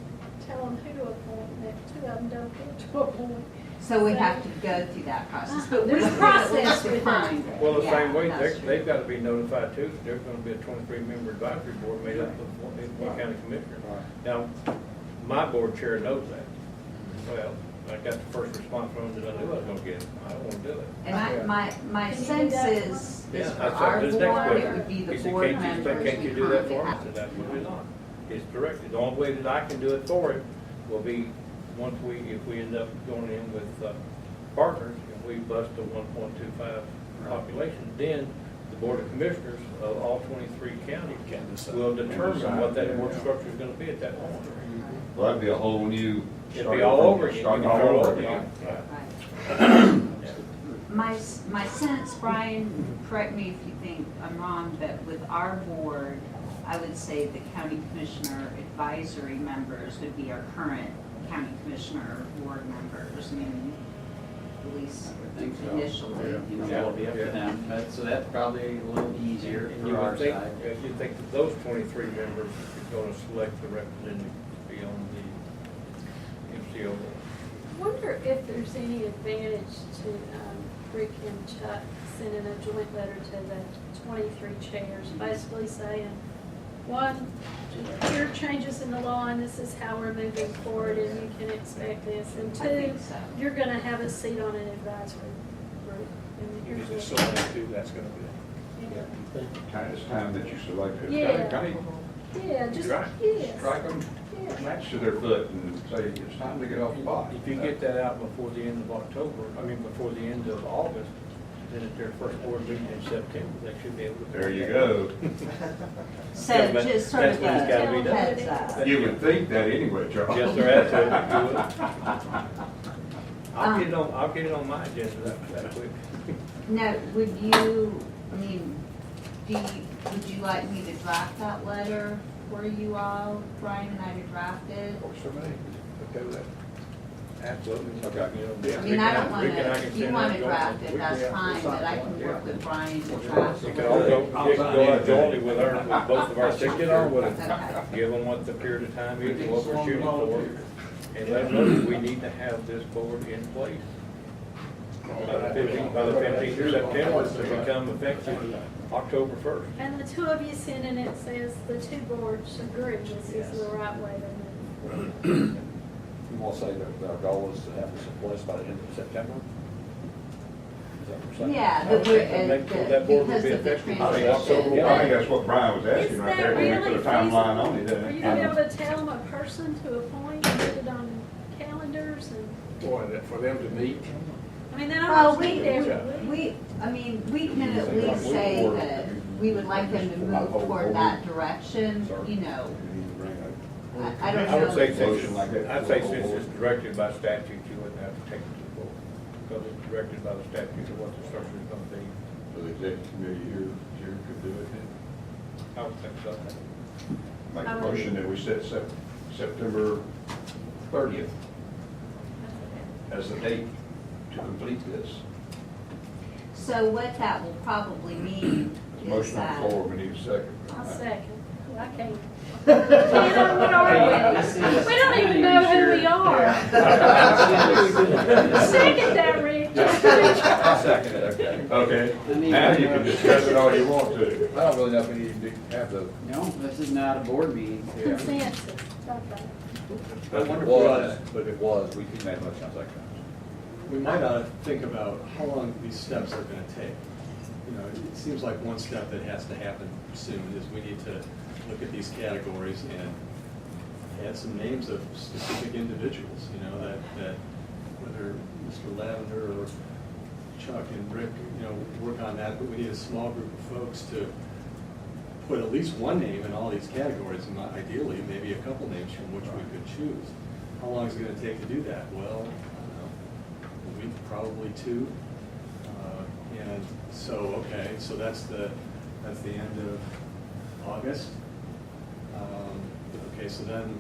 Speaker 4: tell them who to appoint, that two of them don't get to appoint.
Speaker 7: So we have to go through that process, but
Speaker 4: There's
Speaker 7: we're
Speaker 4: a process
Speaker 7: to
Speaker 4: with
Speaker 7: find
Speaker 4: it.
Speaker 7: it.
Speaker 9: Well, the same way,
Speaker 7: Yeah, that's
Speaker 9: they've
Speaker 7: true.
Speaker 9: got to be notified too, there's gonna be a 23-member advisory board made up of one county commissioner. Now, my board chair knows that. Well, I got the first response from them that I knew I was gonna get, I don't wanna do it.
Speaker 7: And my
Speaker 4: Can you do
Speaker 7: sense
Speaker 4: that
Speaker 7: is
Speaker 9: Yeah,
Speaker 7: for
Speaker 9: that's
Speaker 7: our
Speaker 9: his next
Speaker 7: board, it
Speaker 9: question.
Speaker 7: would be the
Speaker 9: He said,
Speaker 7: board
Speaker 9: "Can't you-
Speaker 7: members.
Speaker 9: Can't you
Speaker 7: we
Speaker 9: do that for
Speaker 7: currently
Speaker 9: him?" I
Speaker 7: have.
Speaker 9: said, absolutely not. It's correct. The only way that I can do it for him will be if we end up going in with partners, and we bust a 1.25 population, then the Board of Commissioners of all 23 counties
Speaker 1: Can decide.
Speaker 9: will determine what that board structure is gonna be at that point.
Speaker 6: Well, that'd be a whole new.
Speaker 9: It'll be all over again.
Speaker 6: Start
Speaker 9: You
Speaker 6: all
Speaker 9: can
Speaker 6: over
Speaker 9: start
Speaker 6: again.
Speaker 7: Right. My sense, Brian, correct me if you think I'm wrong, but with our board, I would say the county commissioner advisory members would be our current county commissioner board members, I mean, at least
Speaker 5: I think so.
Speaker 7: initially.
Speaker 5: You know, it'll be up to them, so that's probably a little easier
Speaker 9: And
Speaker 5: for
Speaker 9: you
Speaker 5: our
Speaker 9: would think,
Speaker 5: side.
Speaker 9: you think that those 23 members are gonna select the representative to be on the MCO board.
Speaker 4: Wonder if there's any advantage to Rick and Chuck sending a joint letter to the 23 chairs, basically saying, one, here are changes in the law and this is how we're moving forward and you can expect this. And
Speaker 7: I
Speaker 4: two,
Speaker 7: think so.
Speaker 4: you're gonna have a seat on an advisory group. And
Speaker 1: You
Speaker 4: here's
Speaker 1: just
Speaker 4: what-
Speaker 1: select who that's gonna be.
Speaker 4: Yeah.
Speaker 6: It's time that you select it.
Speaker 4: Yeah.
Speaker 6: Kind
Speaker 4: Yeah, just,
Speaker 1: Right.
Speaker 4: yes.
Speaker 6: Strike them,
Speaker 4: Yeah.
Speaker 6: match to their foot and say, it's time to get off the box.
Speaker 9: If you get that out before the end of October, before the end of August, then at their first board meeting in September, they should be able to.
Speaker 6: There you go.
Speaker 7: So
Speaker 9: Yeah, but
Speaker 7: just sort of
Speaker 9: that's
Speaker 7: a
Speaker 9: what's gotta be done.
Speaker 7: heads up.
Speaker 6: You would think that anyway, Charles.
Speaker 9: Yes, they're absolutely do it. I'll get it on my agenda that quick.
Speaker 7: Now, would you, would you like me to draft that letter for you all, Brian and I to draft it?
Speaker 6: Works for me.
Speaker 1: Okay with that? Absolutely.
Speaker 6: Okay.
Speaker 7: I mean, I don't wanna, if you wanna draft it, that's fine, but I can work with Brian to draft
Speaker 9: You
Speaker 7: it.
Speaker 9: can also go out jointly with both of our signatures,
Speaker 7: Okay.
Speaker 9: give them what the period of time is, what we're shooting for, and let them know that we need to have this board in place. By the 15th of September, to become effective October 1st.
Speaker 4: And the two of you sending it says the two boards agree this is the right way to move forward.
Speaker 2: You want to say that our goal is to have this in place by the end of September? Is that what you're saying?
Speaker 7: Yeah,
Speaker 9: I would think that board would
Speaker 7: because
Speaker 9: be
Speaker 7: of the
Speaker 9: effective
Speaker 6: I think
Speaker 7: transition.
Speaker 6: I think that's what Brian was
Speaker 4: Is
Speaker 6: asking right
Speaker 4: that
Speaker 6: there. Can we
Speaker 4: really
Speaker 6: put a timeline on it?
Speaker 4: feasible? Are you gonna be able
Speaker 6: doesn't
Speaker 4: to tell them a person to appoint and put it on calendars and,
Speaker 1: Boy, for them to meet.
Speaker 4: I mean, they don't
Speaker 7: Well,
Speaker 4: have to be there. but
Speaker 7: we can at least say that we would like them to move toward that direction, you know. I don't know.
Speaker 9: I would say
Speaker 6: Motion like that.
Speaker 9: I'd say since it's directed by statute, you wouldn't have to take it to the board, because it's directed by the statute of what the structure is gonna be.
Speaker 6: So the executive committee here could do it then?
Speaker 9: I would think so.
Speaker 6: Make a motion that we set September 30th as the date to complete this.
Speaker 7: So what that will probably mean is
Speaker 6: Motion on
Speaker 7: that.
Speaker 6: the floor, we need a second.
Speaker 4: I'll second. I can't. What are we? We don't even know who we are. Second that, Rick.
Speaker 2: Second, okay.
Speaker 6: Okay, now you can discuss it all you want to.
Speaker 2: I don't really know if we need to have the,
Speaker 5: No, this is not a board meeting.
Speaker 4: Consensus. Okay.
Speaker 2: but if it was, we made a motion on second.
Speaker 12: We might ought to think about how long these steps are gonna take. You know, it seems like one step that has to happen soon is we need to look at these categories and add some names of specific individuals, you know, that whether Mr. Lavender or Chuck and Rick, you know, work on that, but we need a small group of folks to put at least one name in all these categories, and ideally, maybe a couple names from which we could choose. How long is it gonna take to do that? Well, I don't know, a week, probably two. And so, okay, so that's the end of August. Okay, so then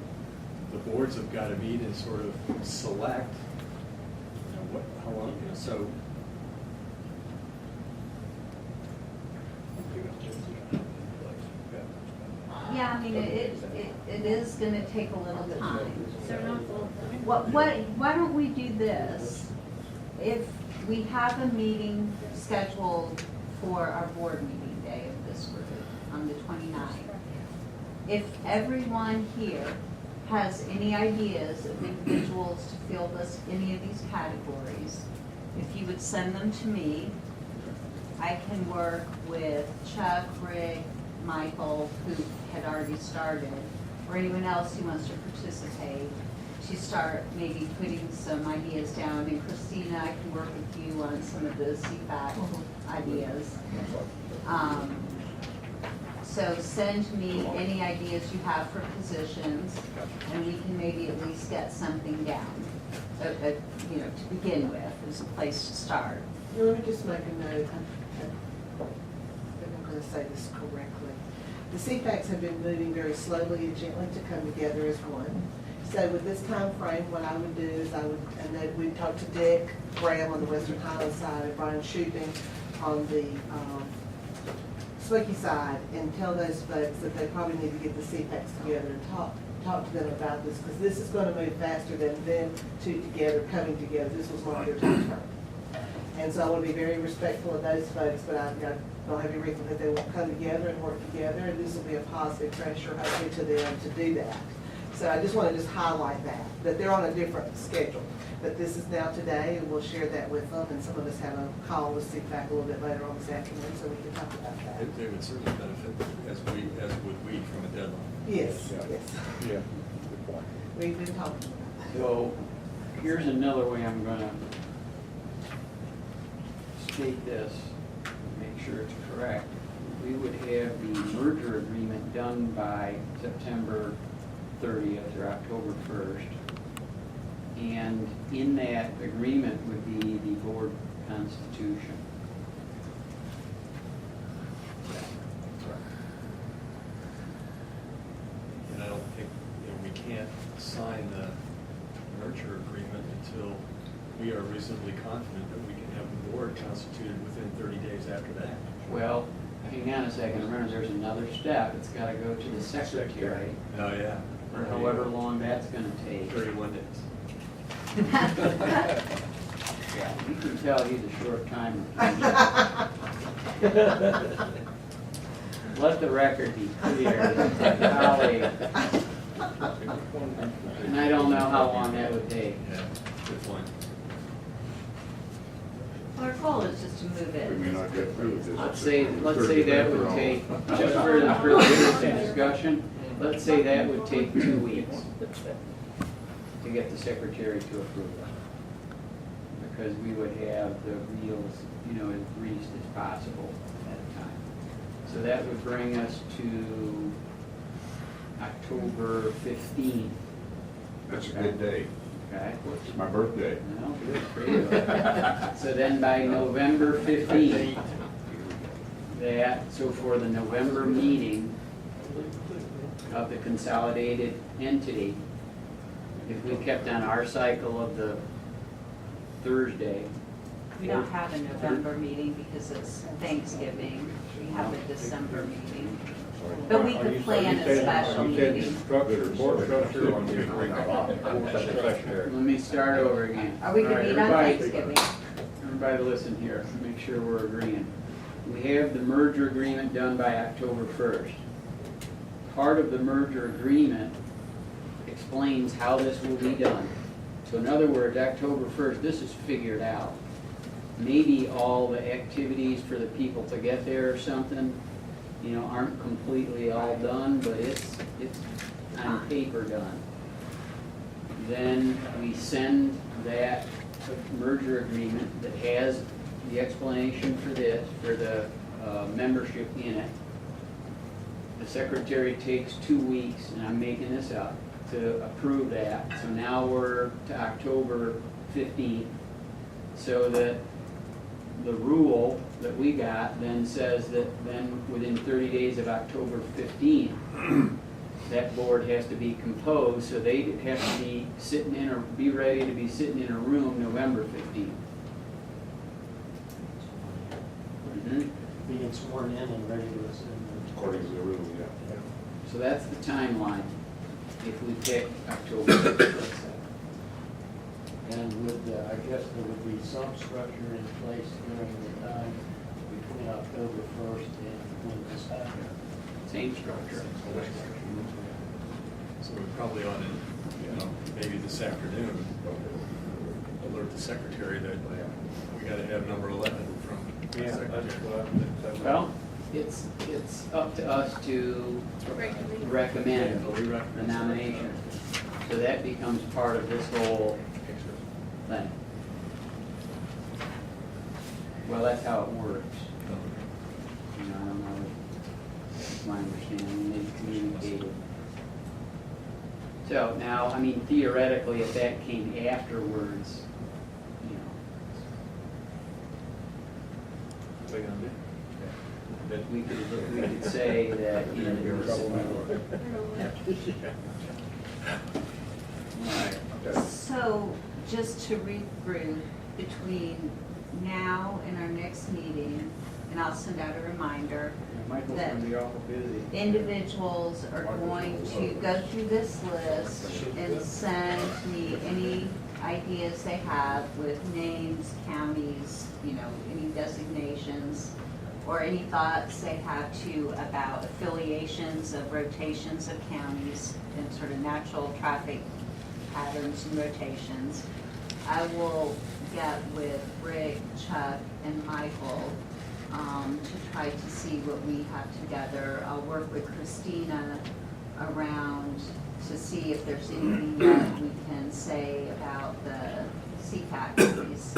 Speaker 12: the boards have got to meet and sort of select, you know, how long, you know, so.
Speaker 7: Yeah, I mean, it is gonna take a little time.
Speaker 4: They're not full.
Speaker 7: Why don't we do this? If we have a meeting scheduled for our board meeting day of this group on the 29th, if everyone here has any ideas of individuals to fill any of these categories, if you would send them to me, I can work with Chuck, Rick, Michael, who had already started, or anyone else who wants to participate, to start maybe putting some ideas down, and Christina, I can work with you on some of the CFAC ideas. So send me any ideas you have for positions, and we can maybe at least get something down, you know, to begin with, as a place to start.
Speaker 3: Let me just make a note. I think I'm going to say this correctly. The CFACs have been moving very slowly and gently to come together as one. So with this time frame, what I would do is and then we'd talk to Dick Graham on the Western Highlands side and Brian Shooting on the Smoky side, and tell those folks that they probably need to get the CFACs together and talk to them about this, because this is going to move faster than them two together, coming together. This was one of their time frame. And so I want to be very respectful of those folks, but I don't have any reason that they won't come together and work together, and this will be a positive pressure, hopefully, to them to do that. So I just want to just highlight that they're on a different schedule. But this is now today, and we'll share that with them, and some of us have a call with CFAC a little bit later on this afternoon, so we can talk about that.
Speaker 12: They would certainly benefit, as would we, from a deadline.
Speaker 3: Yes,
Speaker 2: Yeah.
Speaker 3: yes.
Speaker 2: Yeah, good point.
Speaker 3: We've been talking about that.
Speaker 5: So here's another way I'm gonna state this, make sure it's correct. We would have the merger agreement done by September 30th or October 1st. And in that agreement would be the board constitution.
Speaker 12: And I don't think, we can't sign the merger agreement until we are reasonably confident that we can have the board constituted within 30 days after that.
Speaker 5: Well, hang on a second, remember there's another step, it's gotta go to the secretary,
Speaker 12: Oh, yeah.
Speaker 5: for however long that's gonna take.
Speaker 12: 31 days.
Speaker 5: Yeah, you can tell he's a short timer. Let the record be clear, golly. And I don't know how long that would take.
Speaker 12: Yeah, good point.
Speaker 7: Our goal is just to move it.
Speaker 6: We may not get through this.
Speaker 5: Let's say that would take, just for the discussion, let's say that would take 2 weeks to get the secretary to approve it. Because we would have the wheels, as greased as possible at a time. So that would bring us to October 15th.
Speaker 6: That's a good day.
Speaker 5: Okay?
Speaker 6: It's my birthday.
Speaker 5: No, good for you. So then by November 15th, so for the November meeting of the consolidated entity, if we kept on our cycle of the Thursday.
Speaker 7: We don't have a November meeting because it's Thanksgiving. We have a December meeting. But we could plan a special meeting.
Speaker 6: Board structure on the agreement.
Speaker 5: Let me start over again.
Speaker 7: Or we
Speaker 5: All
Speaker 7: could
Speaker 5: right,
Speaker 7: meet on
Speaker 5: everybody-
Speaker 7: Thanksgiving.
Speaker 5: Everybody listen here, make sure we're agreeing. We have the merger agreement done by October 1st. Part of the merger agreement explains how this will be done. So in other words, October 1st, this is figured out. Maybe all the activities for the people to get there or something, aren't completely all done, but it's on paper done. Then we send that merger agreement that has the explanation for this, for the membership in it. The secretary takes 2 weeks, and I'm making this up, to approve that. So now we're to October 15th, so that the rule that we got then says that then within 30 days of October 15th, that board has to be composed, so they have to be sitting in, or be ready to be sitting in a room November 15th.
Speaker 11: Being sworn in and ready to assume.
Speaker 6: According to the rule, yeah.
Speaker 5: So that's the timeline, if we pick October 15th.
Speaker 11: And I guess there would be some structure in place during the time between October 1st and when this happened.
Speaker 5: Same structure.
Speaker 12: So we probably ought to, maybe this afternoon, alert the secretary that we gotta have number 11 from the secretary.
Speaker 5: Well, it's up to us to recommend the nomination. So that becomes part of this whole thing. Well, that's how it works. You know, I don't know, that's my understanding, they've communicated. So now, I mean, theoretically, if that came afterwards, you know,
Speaker 12: What are you gonna do?
Speaker 5: we could say that, you know, there was. Right.
Speaker 2: Okay.
Speaker 7: So, just to regroup, between now and our next meeting, and I'll send out a reminder,
Speaker 5: Michael's
Speaker 7: that
Speaker 5: gonna be awful busy.
Speaker 7: individuals are going to go through this list and send me any ideas they have with names, counties, you know, any designations, or any thoughts they have too about affiliations of rotations of counties and sort of natural traffic patterns and rotations. I will get with Rick, Chuck, and Michael to try to see what we have together. I'll work with Christina around to see if there's anything that we can say about the CPAC piece.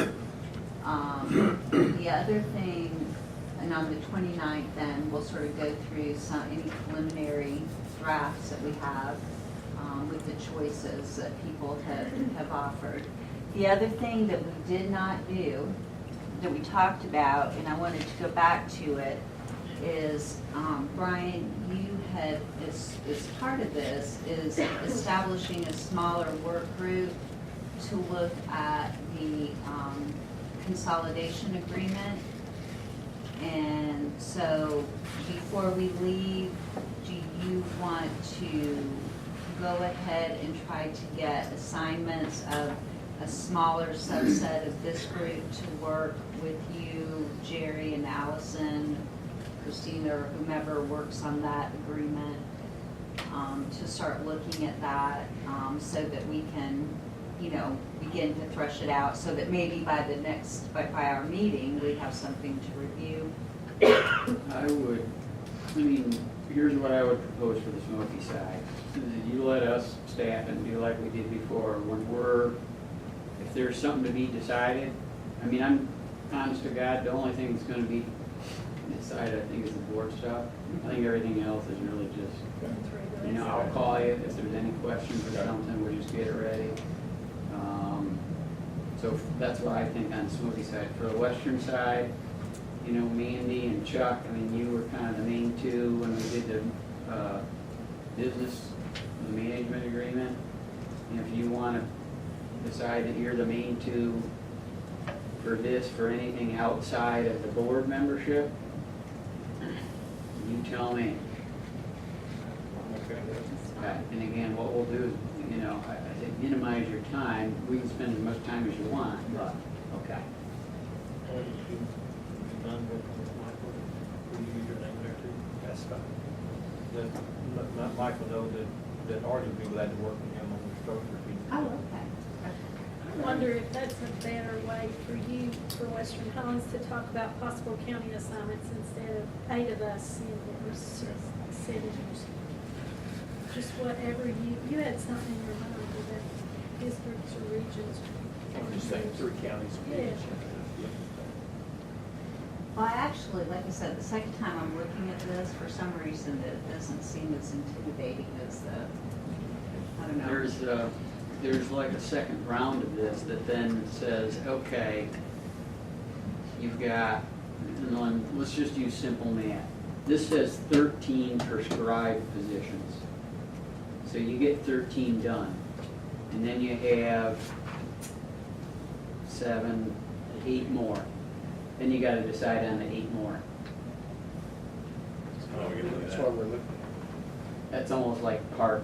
Speaker 7: The other thing, and on the 29th then, we'll sort of go through any preliminary drafts that we have with the choices that people have offered. The other thing that we did not do, that we talked about, and I wanted to go back to it, is, Brian, you had, as part of this, is establishing a smaller work group to look at the consolidation agreement. And so, before we leave, do you want to go ahead and try to get assignments of a smaller subset of this group to work with you, Jerry and Allison, Christina, or whomever works on that agreement, to start looking at that, so that we can, you know, begin to thresh it out, so that maybe by our meeting, we have something to review.
Speaker 5: Here's what I would propose for the Smoky side. You let us staff and do like we did before. If there's something to be decided, I mean, I'm honest to God, the only thing that's gonna be decided, I think, is the board stuff. I think everything else is really just, you know, I'll call you if there's any questions or something, we'll just get it ready. So that's what I think on the Smoky side. For the western side, you know, Mandy and Chuck, I mean, you were kind of the main two when we did the business, the management agreement. And if you want to decide that you're the main two for this, for anything outside of the board membership, you tell me.
Speaker 1: Okay.
Speaker 5: And again, what we'll do is, you know, I think minimize your time. We can spend as much time as you want, but, okay.
Speaker 11: Done working with Michael, will you use your name there too? That's fine. Let Michael know that Artie would be glad to work with him on the structure.
Speaker 7: Oh, okay.
Speaker 4: I wonder if that's a better way for you, for Western Highlands, to talk about possible county assignments instead of 8 of us seeing what was senators. Just whatever you had something in your mind about districts or regions.
Speaker 1: I'm just saying 3 counties.
Speaker 4: Yeah.
Speaker 7: Well, I actually, like I said, the second time I'm looking at this, for some reason, it doesn't seem as intimidating as I don't know.
Speaker 5: There's like a second round of this that then says, okay, you've got, let's just use simple math. This says 13 prescribed positions. So you get 13 done. And then you have 7, 8 more. Then you gotta decide on the 8 more.
Speaker 1: That's what we're looking at.
Speaker 5: That's almost like part.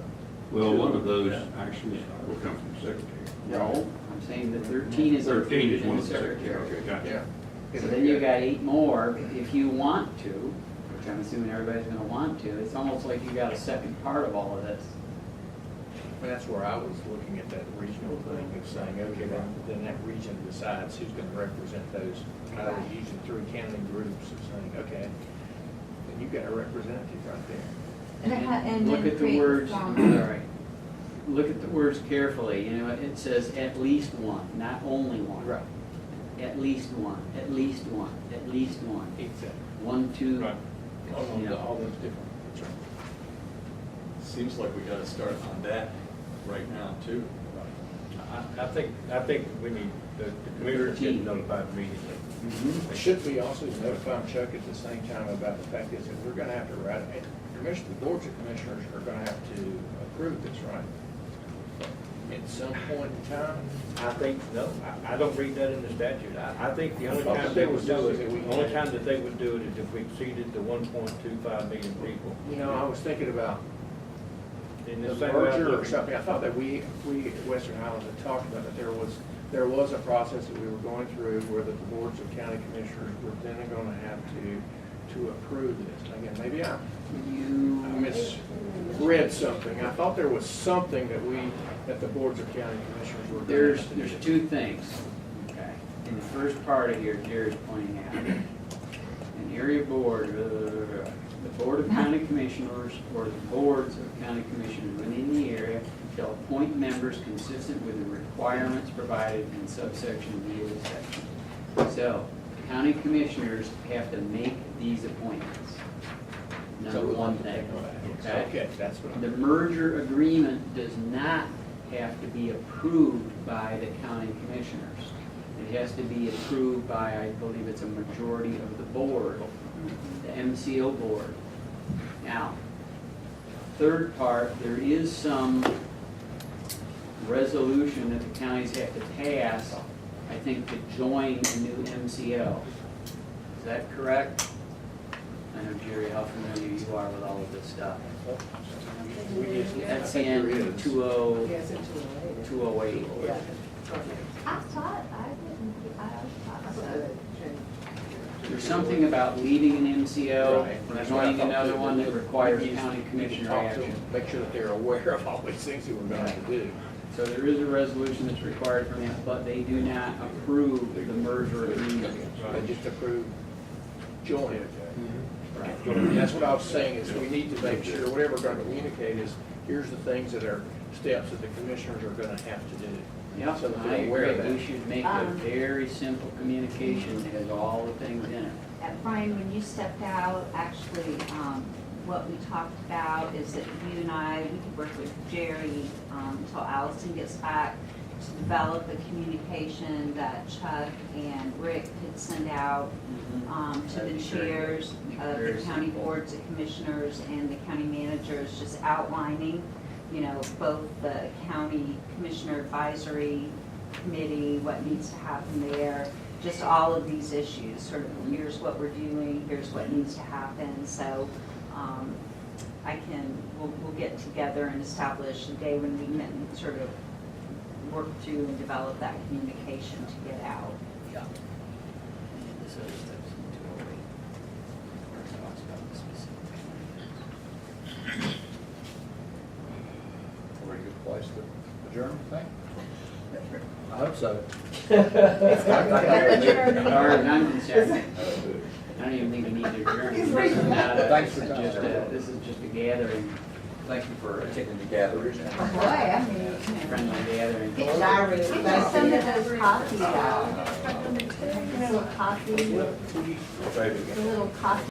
Speaker 6: Well,
Speaker 5: two.
Speaker 6: one of those actually will come from the secretary.
Speaker 5: No, I'm saying the 13 is
Speaker 6: 13 is one
Speaker 5: the
Speaker 6: of the secretary, okay, gotcha.
Speaker 5: So then you got 8 more, if you want to, which I'm assuming everybody's gonna want to, it's almost like you got a second part of all of this.
Speaker 1: And that's where I was looking at that regional thing of saying, okay, then that region decides who's gonna represent those. I was using 3 county groups of saying, okay, then you've got a representative right there.
Speaker 7: And
Speaker 5: Look
Speaker 7: then
Speaker 5: at the
Speaker 7: create
Speaker 5: words,
Speaker 7: format.
Speaker 5: sorry. look at the words carefully, you know, it says at least one, not only one.
Speaker 1: Right.
Speaker 5: At least one, at least one, at least one.
Speaker 1: Exactly.
Speaker 5: 1, 2.
Speaker 9: Right.
Speaker 5: you know.
Speaker 1: All those different, that's right.
Speaker 12: Seems like we gotta start on that right now too.
Speaker 9: I think we need, the commissioners get notified immediately.
Speaker 5: Mhm.
Speaker 1: It should be also notifying Chuck at the same time about the fact is that we're gonna have to write, the boards of commissioners are gonna have to approve this, right? At some point in time.
Speaker 9: I think, no, I don't read that in the statute. I think the only
Speaker 1: I thought
Speaker 9: time
Speaker 1: there
Speaker 9: they
Speaker 1: was
Speaker 9: would do
Speaker 1: something that we
Speaker 9: it, the only
Speaker 1: had.
Speaker 9: time that they would do it is if we exceeded the 1.25 million people.
Speaker 1: You know, I was thinking about
Speaker 9: In
Speaker 1: the
Speaker 9: the same way I
Speaker 1: merger or
Speaker 9: look-
Speaker 1: something. I thought that we at Western Highlands had talked about that there was a process that we were going through where the boards of county commissioners were then gonna have to approve this. Again, maybe I misread something. I thought there was something that the boards of county commissioners were. gonna have to do.
Speaker 5: There's two things, okay? In the first part of here, Jerry's pointing out, an area board, the Board of County Commissioners or the boards of county commissioners within the area shall appoint members consistent with the requirements provided in subsection B of the section. So, county commissioners have to make these appointments. Number one thing, okay?
Speaker 1: Okay, that's what
Speaker 5: The
Speaker 1: I'm.
Speaker 5: merger agreement does not have to be approved by the county commissioners. It has to be approved by, I believe it's a majority of the board, the MCO board. Now, third part, there is some resolution that the counties have to pass, I think, to join the new MCO. Is that correct? I know, Jerry, how familiar you are with all of this stuff. That's in 20,
Speaker 3: Yes, it's too
Speaker 5: 208.
Speaker 3: late. Yeah.
Speaker 7: I thought, I thought so.
Speaker 5: There's something about leaving an MCO
Speaker 1: Right.
Speaker 5: and joining another one that requires county commissioner
Speaker 1: Talk to them,
Speaker 5: action.
Speaker 1: make sure that they're aware of all these things that we're going to do.
Speaker 5: So there is a resolution that's required from that, but they do not approve the merger agreement.
Speaker 1: They just approve joint.
Speaker 5: Right.
Speaker 1: And that's what I was saying, is we need to make sure, whatever we're going to communicate is, here's the things that are steps that the commissioners are going to have to do.
Speaker 5: Yep,
Speaker 1: So that
Speaker 5: I
Speaker 1: they're aware of
Speaker 5: agree.
Speaker 1: that.
Speaker 5: We should make a very simple communication that has all the things in it.
Speaker 7: Brian, when you stepped out, actually, what we talked about is that you and I, we could work with Jerry until Allison gets back to develop a communication that Chuck and Rick could send out to
Speaker 5: That'd
Speaker 7: the
Speaker 5: be very
Speaker 7: chairs
Speaker 5: good.
Speaker 7: of
Speaker 5: Very
Speaker 7: the county
Speaker 5: simple.
Speaker 7: boards of commissioners and the county managers, just outlining, you know, both the county commissioner advisory committee, what needs to happen there, just all of these issues, sort of, here's what we're doing, here's what needs to happen. So we'll get together and establish a day when we can sort of work through and develop that communication to get out.
Speaker 5: Yeah. And this other step's in 208, where it talks about the specific.
Speaker 2: Pretty good place to adjourn, I think.
Speaker 10: I hope so.
Speaker 5: As far as I'm concerned, I don't even think we need to adjourn. This is not a-
Speaker 2: Thanks for
Speaker 5: this is just a- This is just a gathering,
Speaker 2: Thank you for taking the gatherers.
Speaker 7: Boy, I mean,
Speaker 5: friendly gathering.
Speaker 7: get some of those coffees out. A little coffee, a little coffee.